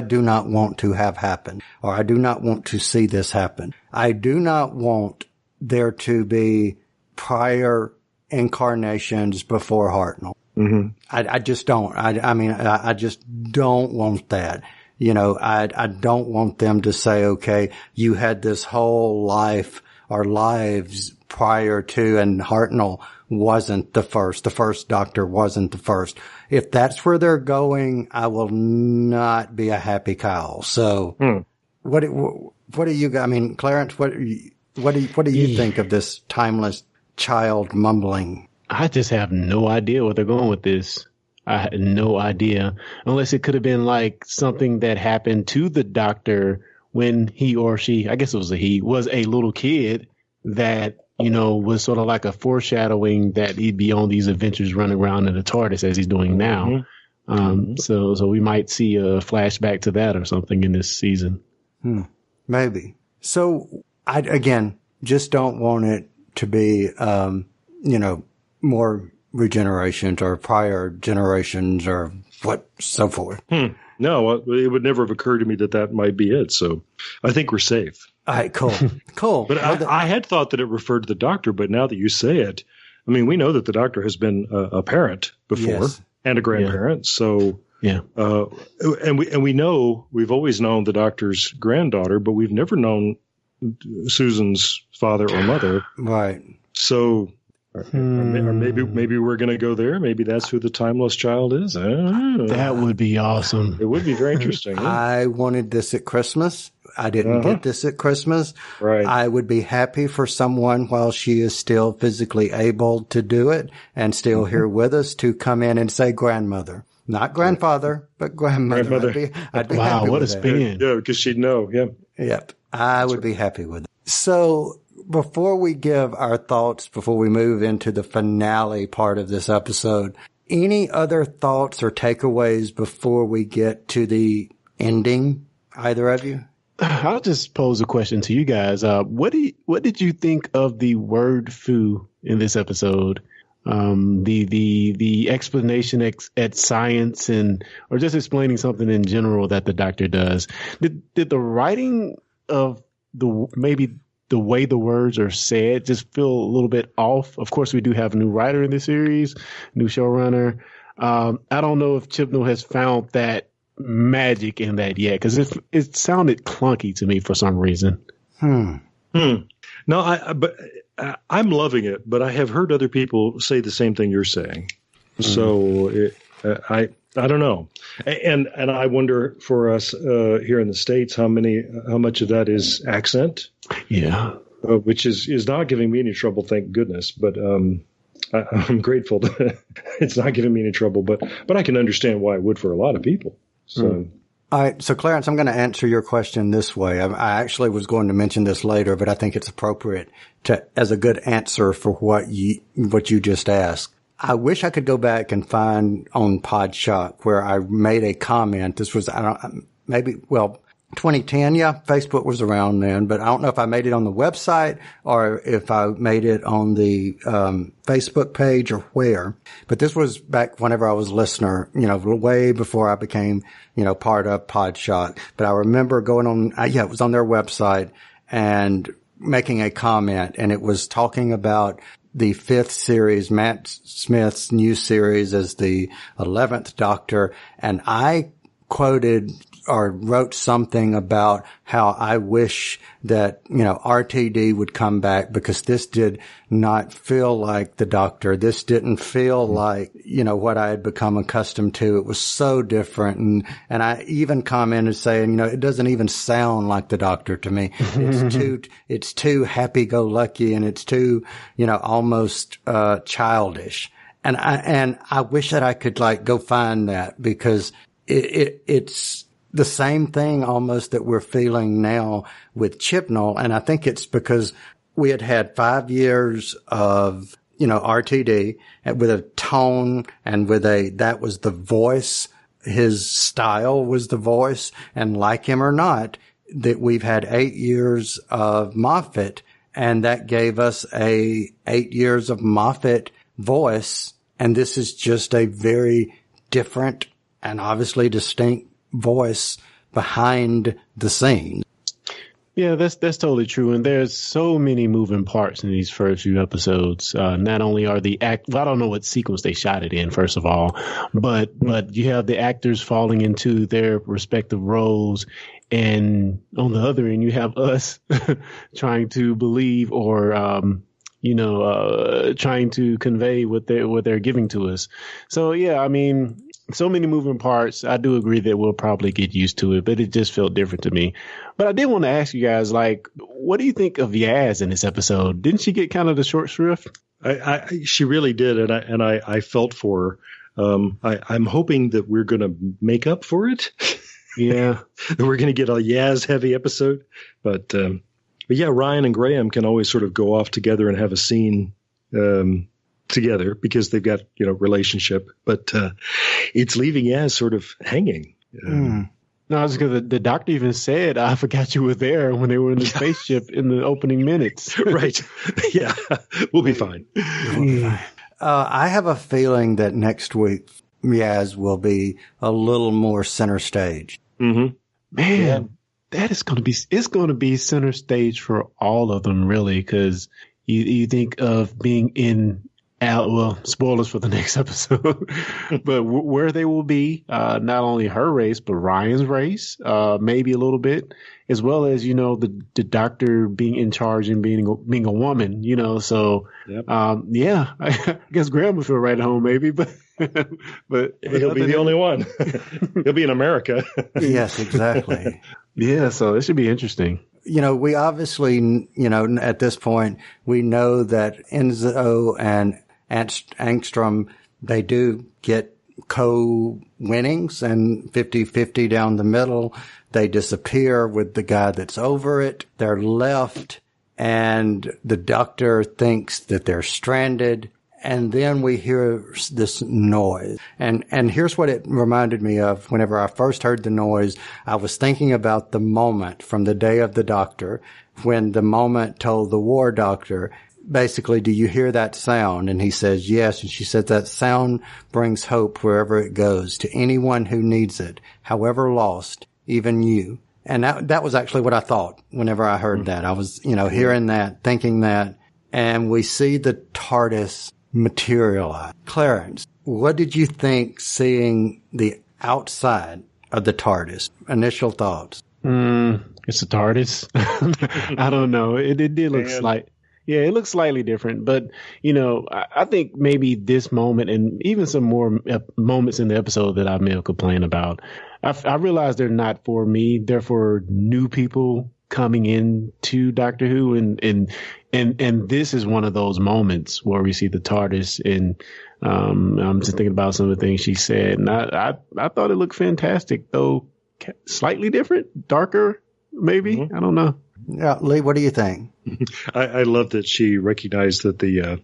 do not want to have happen, or I do not want to see this happen. I do not want there to be prior incarnations before Hartnell. Mm-hmm. I just don't. I just don't want that. You know, I don't want them to say, okay, you had this whole life or lives prior to, and Hartnell wasn't the first Doctor wasn't the first. If that's where they're going, I will not be a happy cow. So what do you, I mean, Clarence, what do you think of this timeless child mumbling? I just have no idea where they're going with this. I had no idea, unless it could have been like something that happened to the Doctor when he or she, I guess it was was a little kid that, you know, was sort of like a foreshadowing that he'd be on these adventures running around in the TARDIS as he's doing now. So we might see a flashback to that or something in this season. Maybe. So I, again, just don't want it to be, more regenerations or prior generations or so forth. No, it would never have occurred to me that might be it. So I think we're safe. All right, cool. But I had thought that it referred to the Doctor, but now that you say it, I mean, we know that the Doctor has been a parent before and a grandparent. Yeah. So, and we know, we've always known the Doctor's granddaughter, but we've never known Susan's father or mother. Right. So, or maybe we're going to go there. Maybe that's who the timeless child is. I don't know. That would be awesome. It would be very interesting. Yeah. I wanted this at Christmas. I didn't get this at Christmas. Right. I would be happy for someone while she is still physically able to do it and still here with us to come in and say grandmother. Not grandfather, but grandmother. I'd be wow, happy what with a that. spin. Yeah, because she'd know. Yeah. Yep. I would be happy with it. So before we give our thoughts, before we move into the finale part of this episode, any other thoughts or takeaways before we get to the ending, either of you? I'll just pose a question to you guys. What did you think of the word "foo" in this episode? The explanation at science or just explaining something in general that the Doctor does. Did the writing of maybe the way the words are said just feel a little bit off? Of course, we do have a new writer in the series, new showrunner. I don't know if Chibnall has found that magic in that yet, because it sounded clunky to me for some reason. No, but I'm loving it, but I have heard other people say the same thing you're saying. So I don't know, and I wonder for us here in the States how much of that is accent. Yeah, which is not giving me any trouble, thank goodness. But I'm grateful that it's not giving me any trouble. But I can understand why it would for a lot of people. So. All right. So, Clarence, I'm going to answer your question this way. I actually was going to mention this later, but I think it's appropriate as a good answer for what you just asked. I wish I could go back and find on Podshock where I made a comment. This was, 2010, yeah, Facebook was around then, but I don't know if I made it on the website or if I made it on the Facebook page or where. But this was back whenever I was a listener, way before I became, part of Podshot. But I remember going on, it was on their website and making a comment, and it was talking about the 5th series, Matt Smith's new series as the 11th Doctor, and I quoted or wrote something about how I wish that, RTD would come back because this did not feel like the Doctor. This didn't feel like, what I had become accustomed to. It was so different. And I even commented saying, it doesn't even sound like the Doctor to me. It's too happy-go-lucky and it's too, almost, childish. And I wish that I could go find that because it's the same thing almost that we're feeling now with Chibnall. And I think it's because we had 5 years of, RTD with a tone and that was the voice. His style was the voice. And like him or not, that we've had 8 years of Moffat, and that gave us 8 years of Moffat voice. And this is just a very different and obviously distinct voice behind the scene. Yeah, that's totally true. And there's so many moving parts in these first few episodes. Not only are I don't know what sequence they shot it in, first of all, but you have the actors falling into their respective roles. And on the other end, you have us trying to believe or, trying to convey what they're giving to us. So, yeah, I mean, so many moving parts. I do agree that we'll probably get used to it, but it just felt different to me. But I did want to ask you guys, what do you think of Yaz in this episode? Didn't she get kind of the short shrift? She really did, and I felt for her. I'm hoping that we're going to make up for it. Yeah. We're going to get a Yaz heavy episode. But yeah, Ryan and Graham can always sort of go off together and have a scene together because they've got, relationship. But it's leaving Yaz sort of hanging. No, it's because the Doctor even said, I forgot you were there when they were in the spaceship in the opening minutes. Right. Yeah. We'll be fine. I have a feeling that next week Yaz will be a little more center stage. Mm-hmm. Man, that is going to be center stage for all of them, really, because you think of being in spoilers for the next episode, but where they will be, not only her race, but Ryan's race, maybe a little bit, as well as, the Doctor being in charge and being a woman, so, yep. I guess Graham will feel right at home maybe, but he'll be the only one. He'll be in America. Yes, exactly. Yeah. So it should be interesting. We obviously, at this point, we know that Enzo and Angstrom, they do get co-winnings and 50-50 down the middle. They disappear with the guy that's over it. They're left, and the Doctor thinks that they're stranded. And then we hear this noise. And here's what it reminded me of. Whenever I first heard the noise, I was thinking about the moment from the Day of the Doctor, when the moment told the War Doctor, basically, do you hear that sound? And he says, yes. And she said, that sound brings hope wherever it goes, to anyone who needs it, however lost, even you. And that was actually what I thought whenever I heard that. I was, hearing that, thinking that, and we see the TARDIS materialize. Clarence, what did you think seeing the outside of the TARDIS? Initial thoughts? It's a TARDIS. I don't know. It did look it looks slightly different, but I think maybe this moment and even some more moments in the episode that I may have complained about, I realize they're not for me. They're for new people coming into Doctor Who, and this is one of those moments where we see the TARDIS, and I'm just thinking about some of the things she said, and I thought it looked fantastic, though slightly different, darker, maybe. Mm-hmm. I don't know. Yeah, Lee, what do you think? I love that she recognized that the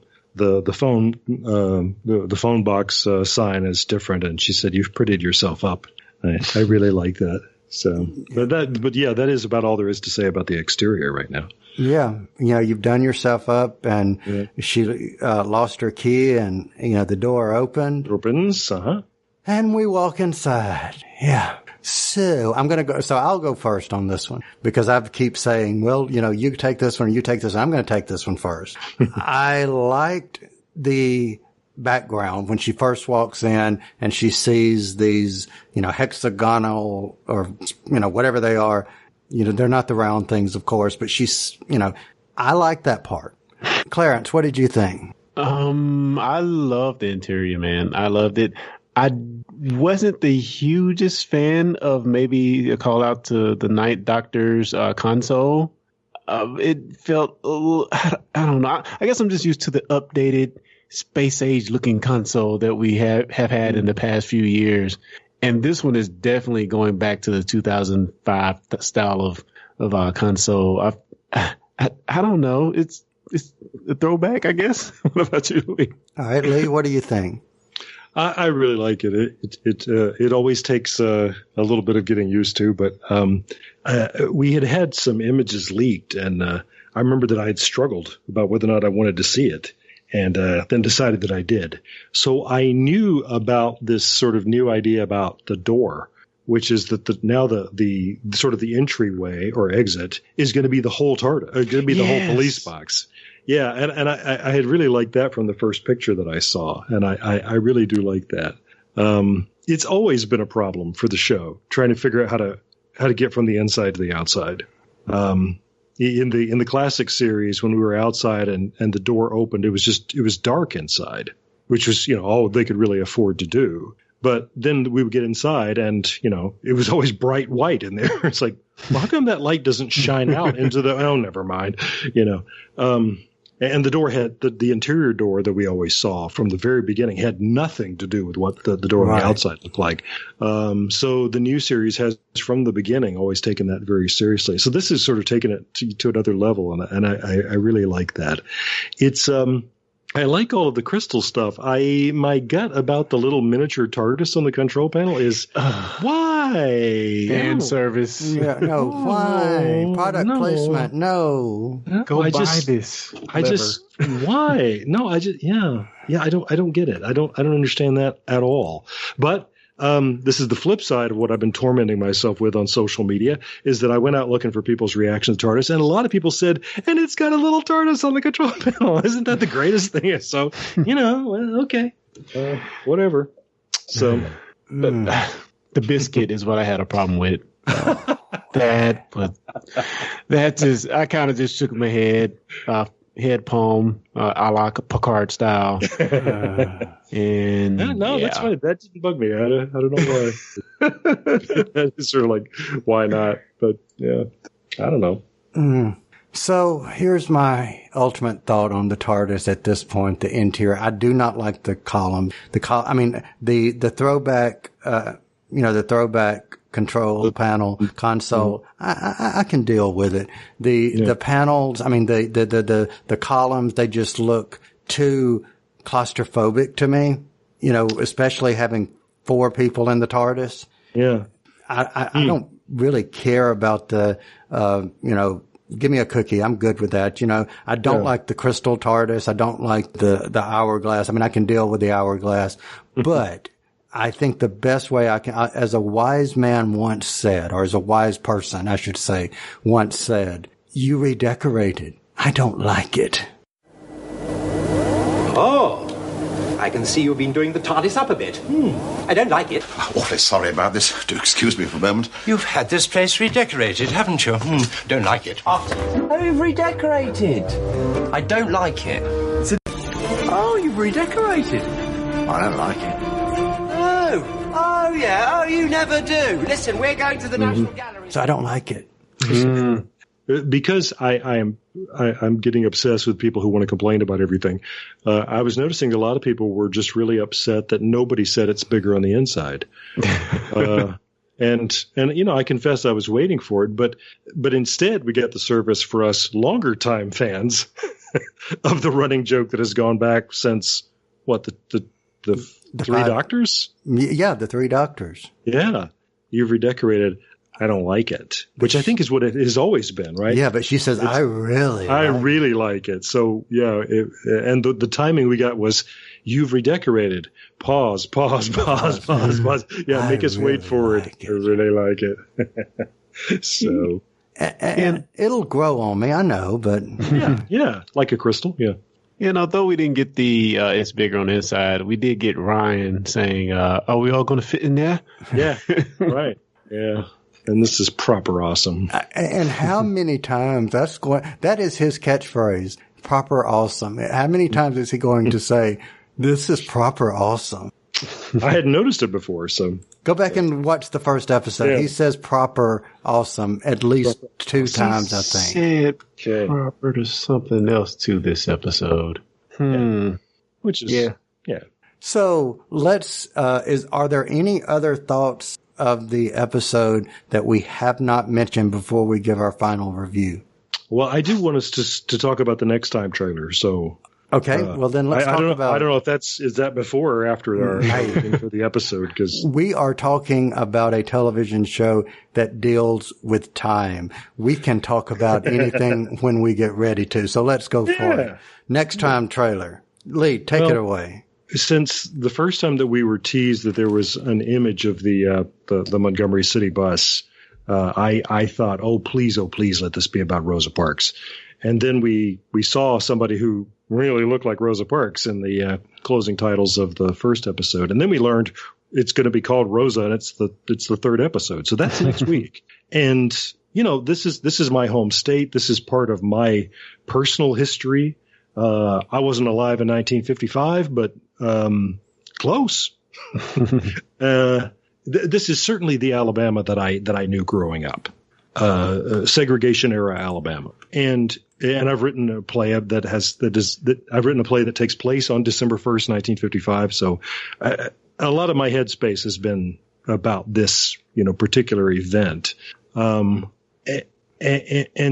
phone box sign is different, and she said, "You've prettied yourself up." I really like that. So, but yeah, that is about all there is to say about the exterior right now. Yeah. You've done yourself up, and she lost her key, and, the door opened. Opens, And we walk inside. Yeah. So I'll go first on this one, because I keep saying, well, you take this one, you take this one. I'm going to take this one first. I liked the background when she first walks in and she sees these, hexagonal or, whatever they are. They're not the round things, of course, but she's, I like that part. Clarence, what did you think? I loved the interior, man. I loved it. I wasn't the hugest fan of maybe a call out to the Night Doctor's console. It felt a little, I don't know. I guess I'm just used to the updated space age looking console that we have had in the past few years. And this one is definitely going back to the 2005 style of console. I don't know. It's a throwback, I guess. What about you, Lee? All right, Lee, what do you think? I really like it. It always takes a little bit of getting used to, but we had some images leaked, and I remember that I had struggled about whether or not I wanted to see it, and then decided that I did. So I knew about this sort of new idea about the door, which is that now the sort of the entryway or exit is going to be the whole TARDIS, going to be the whole police box. Yeah, and I had really liked that from the first picture that I saw, and I really do like that. It's always been a problem for the show, trying to figure out how to get from the inside to the outside. In the classic series, when we were outside and the door opened, it was dark inside, which was all they could really afford to do. But then we would get inside, and it was always bright white in there. It's like, well, how come that light doesn't shine out into the? Oh, never mind. And the door had the interior door that we always saw from the very beginning had nothing to do with what the door on the outside looked like. So the new series has from the beginning always taken that very seriously. So this is sort of taking it to another level, and I really like that. It's I like all of the crystal stuff. My gut about the little miniature TARDIS on the control panel is why? Fan service. Yeah, no, why? Product placement, no. Go buy this. Why? No, I don't get it. I don't understand that at all. But this is the flip side of what I've been tormenting myself with on social media, is that I went out looking for people's reactions to TARDIS, and a lot of people said, and it's got a little TARDIS on the control panel. Isn't that the greatest thing? So, okay, whatever. So, but the biscuit is what I had a problem with. That just, I kind of just shook my head, head palm, a la Picard style. That's fine. That didn't bug me. I don't know why. That is sort of like, why not? But yeah, I don't know. So here's my ultimate thought on the TARDIS at this point, the interior. I do not like the column. The throwback, the throwback control panel console. I can deal with it. The panels, the columns, they just look too claustrophobic to me, especially having 4 people in the TARDIS. Yeah. I don't really care about the, give me a cookie. I'm good with that. I don't like the crystal TARDIS. I don't like the hourglass. I can deal with the hourglass, but I think the best way I can, as a wise man once said, or as a wise person, I should say, once said, you redecorated. I don't like it. Oh, I can see you've been doing the TARDIS up a bit. I don't like it. Awfully sorry about this. Do excuse me for a moment. You've had this place redecorated, haven't you? Don't like it. Oh, you've redecorated. I don't like it. Oh, you've redecorated. I don't like it. Oh, yeah. Oh, you never do. Listen, we're going to the National Gallery. So I don't like it. Because I'm getting obsessed with people who want to complain about everything. I was noticing a lot of people were just really upset that nobody said it's bigger on the inside. And I confess I was waiting for it, but instead we got the service for us longer time fans of the running joke that has gone back since the 3 Doctors? Yeah, the 3 Doctors. Yeah, you've redecorated. I don't like it, which I think is what it has always been, right? Yeah, but she says, I really like it. So, yeah, and the timing we got was, you've redecorated. Pause. Yeah, make us wait for it. I really like it. So. And it'll grow on me, I know, but. Yeah, like a crystal, yeah. And although we didn't get the it's bigger on the inside, we did get Ryan saying, are we all going to fit in there? Yeah, right. Yeah. And this is proper awesome. And how many times that is his catchphrase, proper awesome. How many times is he going to say, this is proper awesome? I hadn't noticed it before, so. Go back and watch the first episode. Yeah. He says proper awesome at least 2 times, I think. Said proper to something else to this episode. Which is, yeah. So let's, are there any other thoughts of the episode that we have not mentioned before we give our final review? Well, I do want us to talk about the next time trailer, so. Okay, well then let's talk about. I don't know if is that before or after our thing for the episode, because we are talking about a television show that deals with time. We can talk about anything when we get ready to. So let's go for it. Next time trailer. Lee, take it away. Since the first time that we were teased that there was an image of the Montgomery City bus, I thought, oh please, let this be about Rosa Parks. And then we saw somebody who really looked like Rosa Parks in the closing titles of the first episode. And then we learned it's going to be called Rosa, and it's the 3rd episode. So that's next week. And, this is my home state. This is part of my personal history. I wasn't alive in 1955, but close. This is certainly the Alabama that I knew growing up. Segregation era Alabama. And I've written a play I've written a play that takes place on December 1st, 1955. So a lot of my headspace has been about this, particular event. And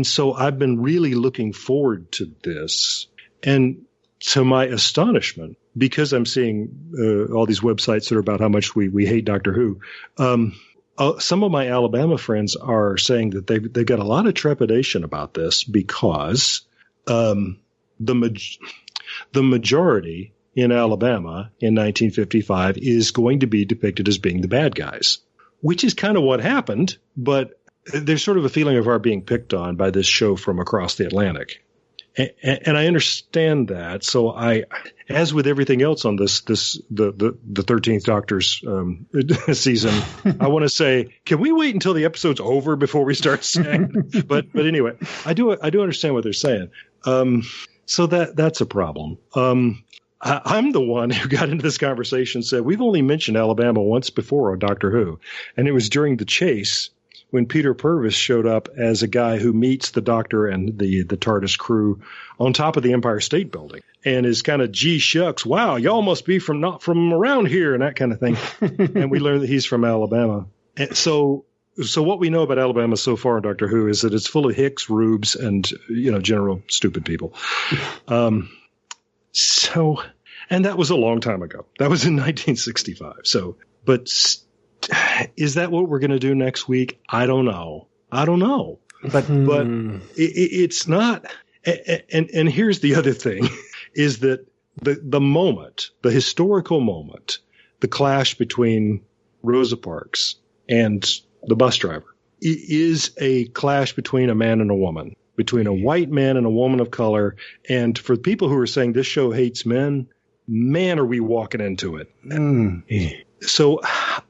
so I've been really looking forward to this. And to my astonishment, because I'm seeing all these websites that are about how much we hate Doctor Who, some of my Alabama friends are saying that they've got a lot of trepidation about this because the majority in Alabama in 1955 is going to be depicted as being the bad guys, which is kind of what happened. But there's sort of a feeling of our being picked on by this show from across the Atlantic. And I understand that. So as with everything else on the 13th Doctor's season, I want to say, can we wait until the episode's over before we start saying? But anyway, I do understand what they're saying. So that's a problem. I'm the one who got into this conversation and said, we've only mentioned Alabama once before on Doctor Who, and it was during the chase when Peter Purvis showed up as a guy who meets the Doctor and the TARDIS crew on top of the Empire State Building and is kind of, gee shucks, wow, y'all must be not from around here and that kind of thing. And we learned that he's from Alabama. And so what we know about Alabama so far in Doctor Who is that it's full of hicks, rubes, and, general stupid people. And that was a long time ago. That was in 1965. But is that what we're going to do next week? I don't know. But it's not. And here's the other thing is that the moment, the historical moment, the clash between Rosa Parks and the bus driver is a clash between a man and a woman, between a white man and a woman of color. And for people who are saying this show hates men, man, are we walking into it. So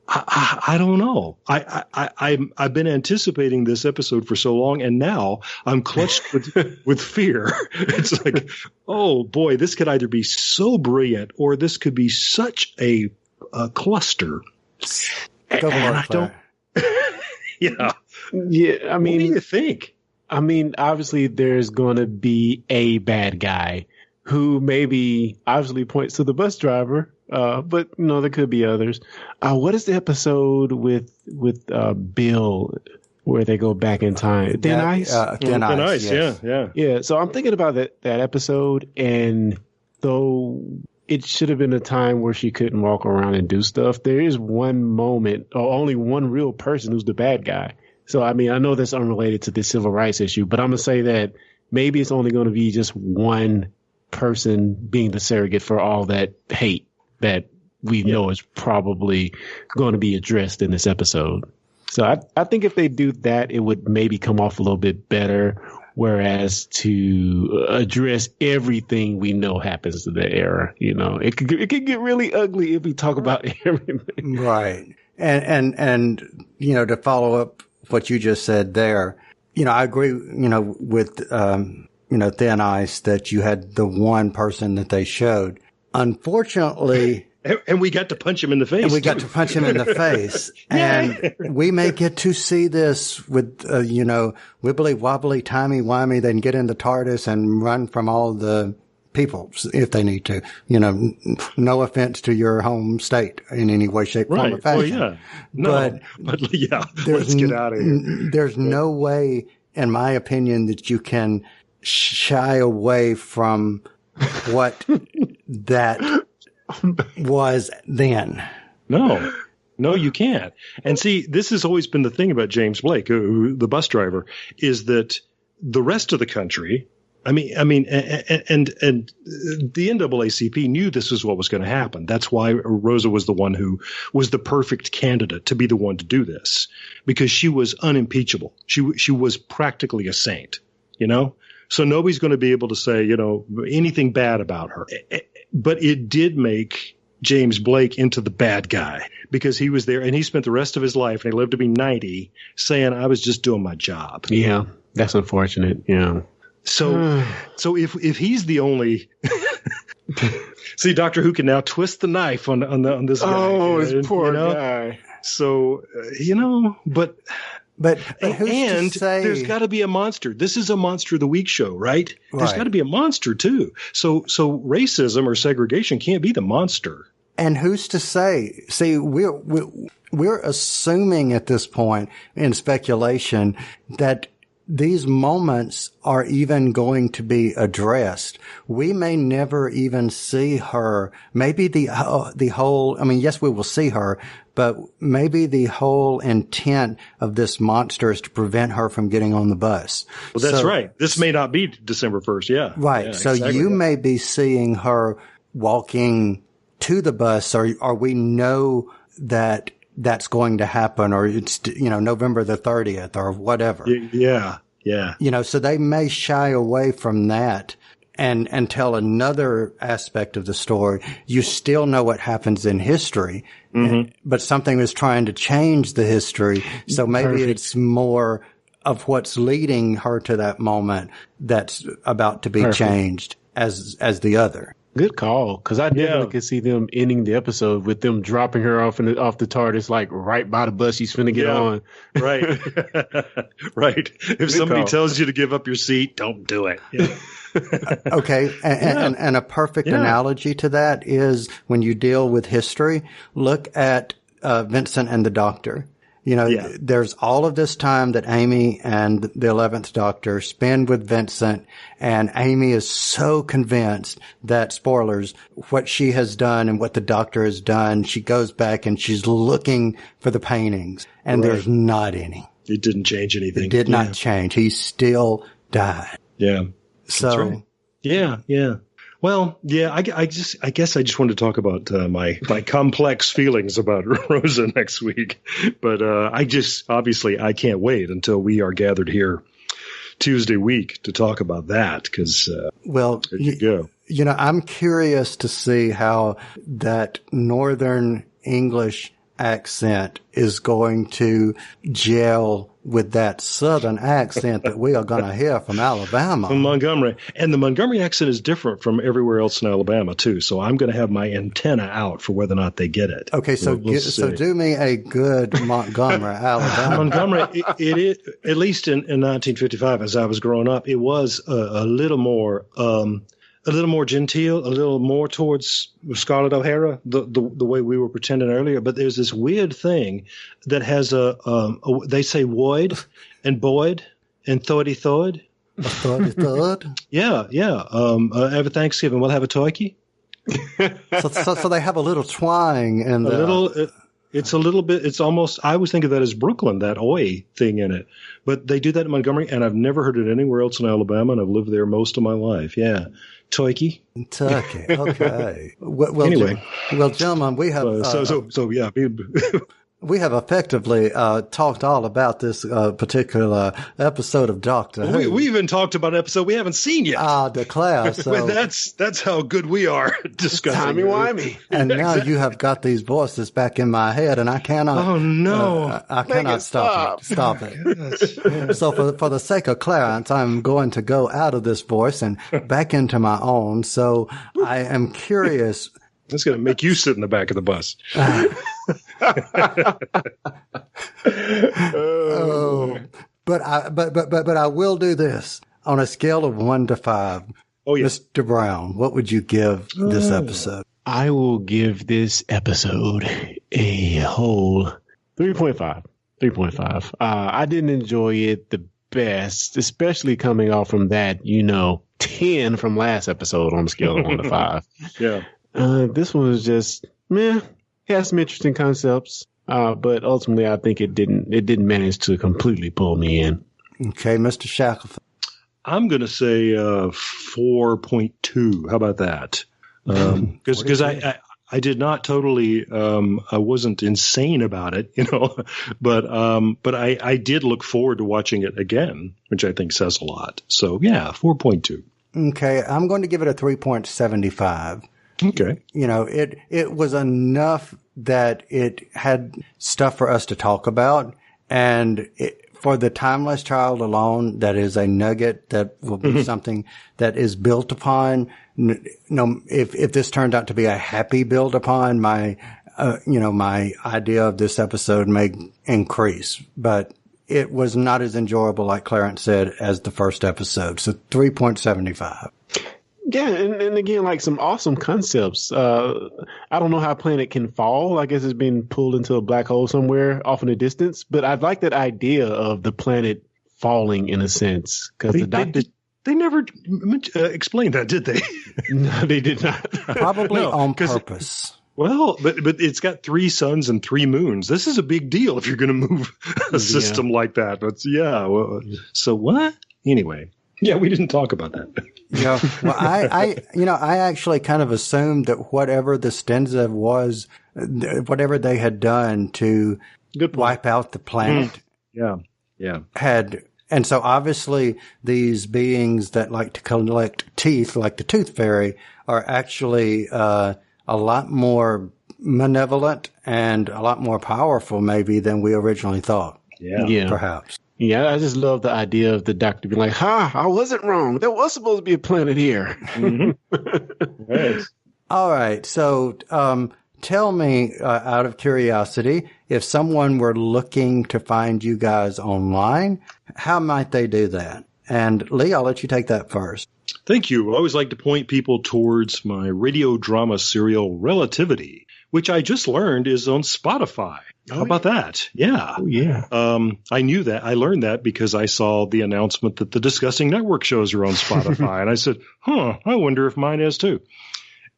I don't know. I've been anticipating this episode for so long, and now I'm clutched with fear. It's like, oh boy, this could either be so brilliant or this could be such a cluster. Go and I don't. Yeah. I mean, what do you think? I mean, obviously there's going to be a bad guy who maybe obviously points to the bus driver. But there could be others. What is the episode with Bill where they go back in time? Thin Ice? Thin Ice, yes. Yeah. So I'm thinking about that episode, and though it should have been a time where she couldn't walk around and do stuff, there is one moment, or only one real person who's the bad guy. So, I mean, I know that's unrelated to the civil rights issue, but I'm going to say that maybe it's only going to be just one person being the surrogate for all that hate that we know is probably going to be addressed in this episode. So I think if they do that, it would maybe come off a little bit better. Whereas to address everything we know happens to the era, it could get really ugly if we talk about everything. Right. And to follow up what you just said there, I agree, with, Thin Ice that you had the one person that they showed. Unfortunately, and we got to punch him in the face. And we may get to see this with, wibbly wobbly, timey wimey. They can get in the TARDIS and run from all the people if they need to. No offense to your home state in any way, shape, form, or fashion. Well, yeah. No, but let's get out of here. There's no way, in my opinion, that you can shy away from what that was then. No, you can't. And see, this has always been the thing about James Blake, the bus driver, is that the rest of the country, and the NAACP knew this was what was going to happen. That's why Rosa was the one who was the perfect candidate to be the one to do this, because she was unimpeachable. She was practically a saint, So nobody's going to be able to say, anything bad about her. But it did make James Blake into the bad guy because he was there and he spent the rest of his life, and he lived to be 90, saying, I was just doing my job. Yeah, that's unfortunate. Yeah. So if he's the only see, Doctor Who can now twist the knife on this guy. Oh, this poor guy. So, But who's to say? There's got to be a monster. This is a Monster of the Week show, right? There's got to be a monster too. So racism or segregation can't be the monster. And who's to say? See, we're assuming at this point in speculation that these moments are even going to be addressed. We may never even see her. Maybe the whole, yes, we will see her, but maybe the whole intent of this monster is to prevent her from getting on the bus. Well, that's right. This may not be December 1st. Yeah. Right. Yeah, so exactly. You may be seeing her walking to the bus, or we know that that's going to happen, or it's, November the 30th or whatever. Yeah. So they may shy away from that and tell another aspect of the story. You still know what happens in history, but something is trying to change the history. So maybe it's more of what's leading her to that moment that's about to be changed as the other. Good call, because I definitely could see them ending the episode with them dropping her off the TARDIS, like right by the bus she's finna get on. Right. Right. If somebody tells you to give up your seat, don't do it. Yeah. Okay. And a perfect analogy to that is when you deal with history, look at Vincent and the Doctor. There's all of this time that Amy and the 11th Doctor spend with Vincent, and Amy is so convinced that, spoilers, what she has done and what the Doctor has done, she goes back and she's looking for the paintings, and there's not any. It didn't change anything. It did not change. He still died. Yeah. So. That's right. Yeah. Well, yeah, I guess I just wanted to talk about my complex feelings about Rosa next week. But obviously I can't wait until we are gathered here Tuesday week to talk about that, because there you go. I'm curious to see how that Northern English accent is going to gel with that Southern accent that we are going to hear from Alabama. From Montgomery. And the Montgomery accent is different from everywhere else in Alabama, too. So I'm going to have my antenna out for whether or not they get it. Okay, so so do me a good Montgomery, Alabama. Montgomery, it is, at least in 1955, as I was growing up, it was a little more genteel, a little more towards Scarlett O'Hara, the way we were pretending earlier. But there's this weird thing that has they say Woyd and Boyd and Thoidy Thoid. Thoid? Yeah. Every Thanksgiving we'll have a turkey. So they have a little twang and It's a little bit, it's almost, I always think of that as Brooklyn, that oi thing in it. But they do that in Montgomery, and I've never heard it anywhere else in Alabama, and I've lived there most of my life. Yeah. Toiki. Turkey. Okay. Well, Anyway. Well, gentlemen, we have. Yeah. We have effectively talked all about this particular episode of Doctor Who. We even talked about an episode we haven't seen yet. I declare. So. Well, that's how good we are at discussing. Timey-wimey. And now you have got these voices back in my head, and I cannot. Oh no! I cannot stop it. So for the sake of Clarence, I'm going to go out of this voice and back into my own. So I am curious. That's going to make you sit in the back of the bus. But I will do this on a scale of 1 to 5. Oh, yeah. Mr. Brown, what would you give this episode? I will give this episode a whole 3.5. 3.5. I didn't enjoy it the best, especially coming off from that, 10 from last episode on the scale of 1 to 5. Yeah. This one was just meh. It has some interesting concepts, but ultimately I think it didn't manage to completely pull me in. Okay, Mr. Shackleford. I'm going to say 4.2. How about that? Because I did not totally I wasn't insane about it, but I did look forward to watching it again, which I think says a lot. So yeah, 4.2. Okay, I'm going to give it a 3.75. Okay. It was enough that it had stuff for us to talk about, and for the Timeless Child alone, that is a nugget that will be something that is built upon. If this turned out to be a happy build upon, my idea of this episode may increase, but it was not as enjoyable, like Clarence said, as the first episode. So 3.75. Yeah, and again, like some awesome concepts. I don't know how a planet can fall. I guess it's being pulled into a black hole somewhere off in the distance. But I like that idea of the planet falling in a sense. Because they never explained that, did they? No, they did not. Probably on purpose. Well, but it's got 3 suns and 3 moons. This is a big deal if you're going to move a system like that. But so what? Anyway. Yeah, we didn't talk about that. Yeah, well, I actually kind of assumed that whatever the Stenza was, whatever they had done to wipe out the planet. Yeah. And so obviously these beings that like to collect teeth, like the Tooth Fairy, are actually a lot more malevolent and a lot more powerful maybe than we originally thought. Yeah. Perhaps. Yeah, I just love the idea of the doctor being like, I wasn't wrong. There was supposed to be a planet here. Mm-hmm. Right. All right. So tell me, out of curiosity, if someone were looking to find you guys online, how might they do that? And Lee, I'll let you take that first. Thank you. I always like to point people towards my radio drama serial Relativity, which I just learned is on Spotify. How about that? Yeah. Oh, yeah. I knew that. I learned that because I saw the announcement that the Discussing Network shows are on Spotify. And I said, I wonder if mine is too.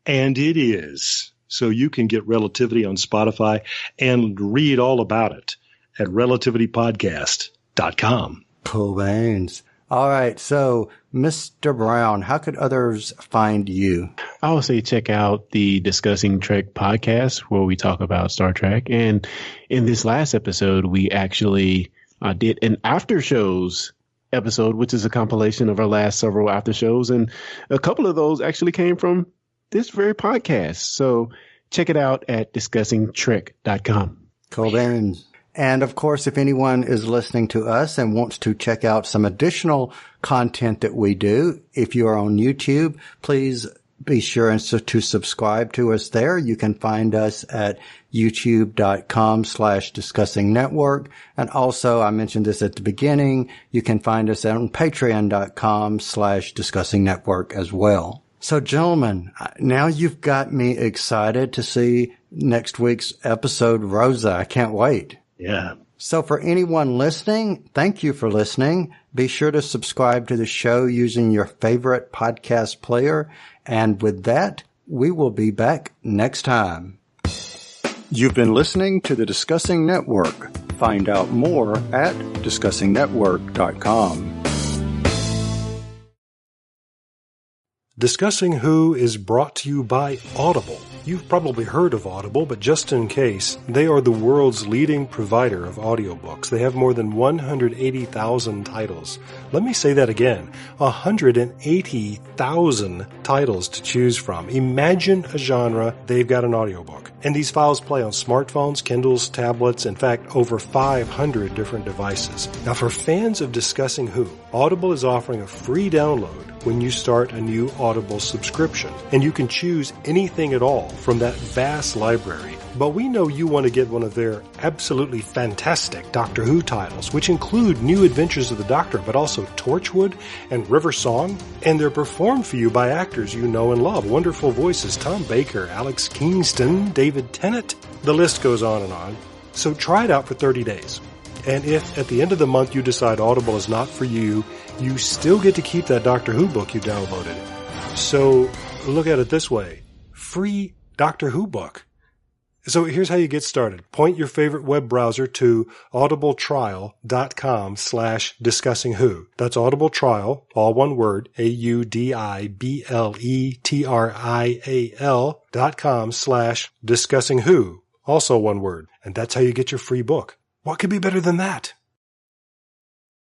And it is. So you can get Relativity on Spotify and read all about it at relativitypodcast.com. Cool beans. All right. So, Mr. Brown, how could others find you? I would say check out the Discussing Trek podcast where we talk about Star Trek. And in this last episode, we actually did an after shows episode, which is a compilation of our last several after shows. And a couple of those actually came from this very podcast. So check it out at discussingtrek.com. Cool beans. And of course, if anyone is listening to us and wants to check out some additional content that we do, if you are on YouTube, please be sure to subscribe to us there. You can find us at youtube.com/discussing network. And also, I mentioned this at the beginning, you can find us on patreon.com/discussing network as well. So gentlemen, now you've got me excited to see next week's episode, Rosa. I can't wait. Yeah. So for anyone listening, thank you for listening. Be sure to subscribe to the show using your favorite podcast player. And with that, we will be back next time. You've been listening to the Discussing Network. Find out more at discussingnetwork.com. Discussing Who is brought to you by Audible. You've probably heard of Audible, but just in case, they are the world's leading provider of audiobooks. They have more than 180,000 titles. Let me say that again. 180,000 titles to choose from. Imagine a genre, they've got an audiobook. And these files play on smartphones, Kindles, tablets, in fact, over 500 different devices. Now, for fans of Discussing Who, Audible is offering a free download when you start a new Audible subscription. And you can choose anything at all from that vast library. But we know you want to get one of their absolutely fantastic Doctor Who titles, which include New Adventures of the Doctor, but also Torchwood and River Song. And they're performed for you by actors you know and love. Wonderful voices, Tom Baker, Alex Kingston, David Tennant. The list goes on and on. So try it out for 30 days. And if at the end of the month you decide Audible is not for you, you still get to keep that Doctor Who book you downloaded. So look at it this way. Free Doctor Who book. So here's how you get started. Point your favorite web browser to audibletrial.com/discussingwho. That's audibletrial, all one word, audibletrial.com/discussingwho, also one word. And that's how you get your free book. What could be better than that?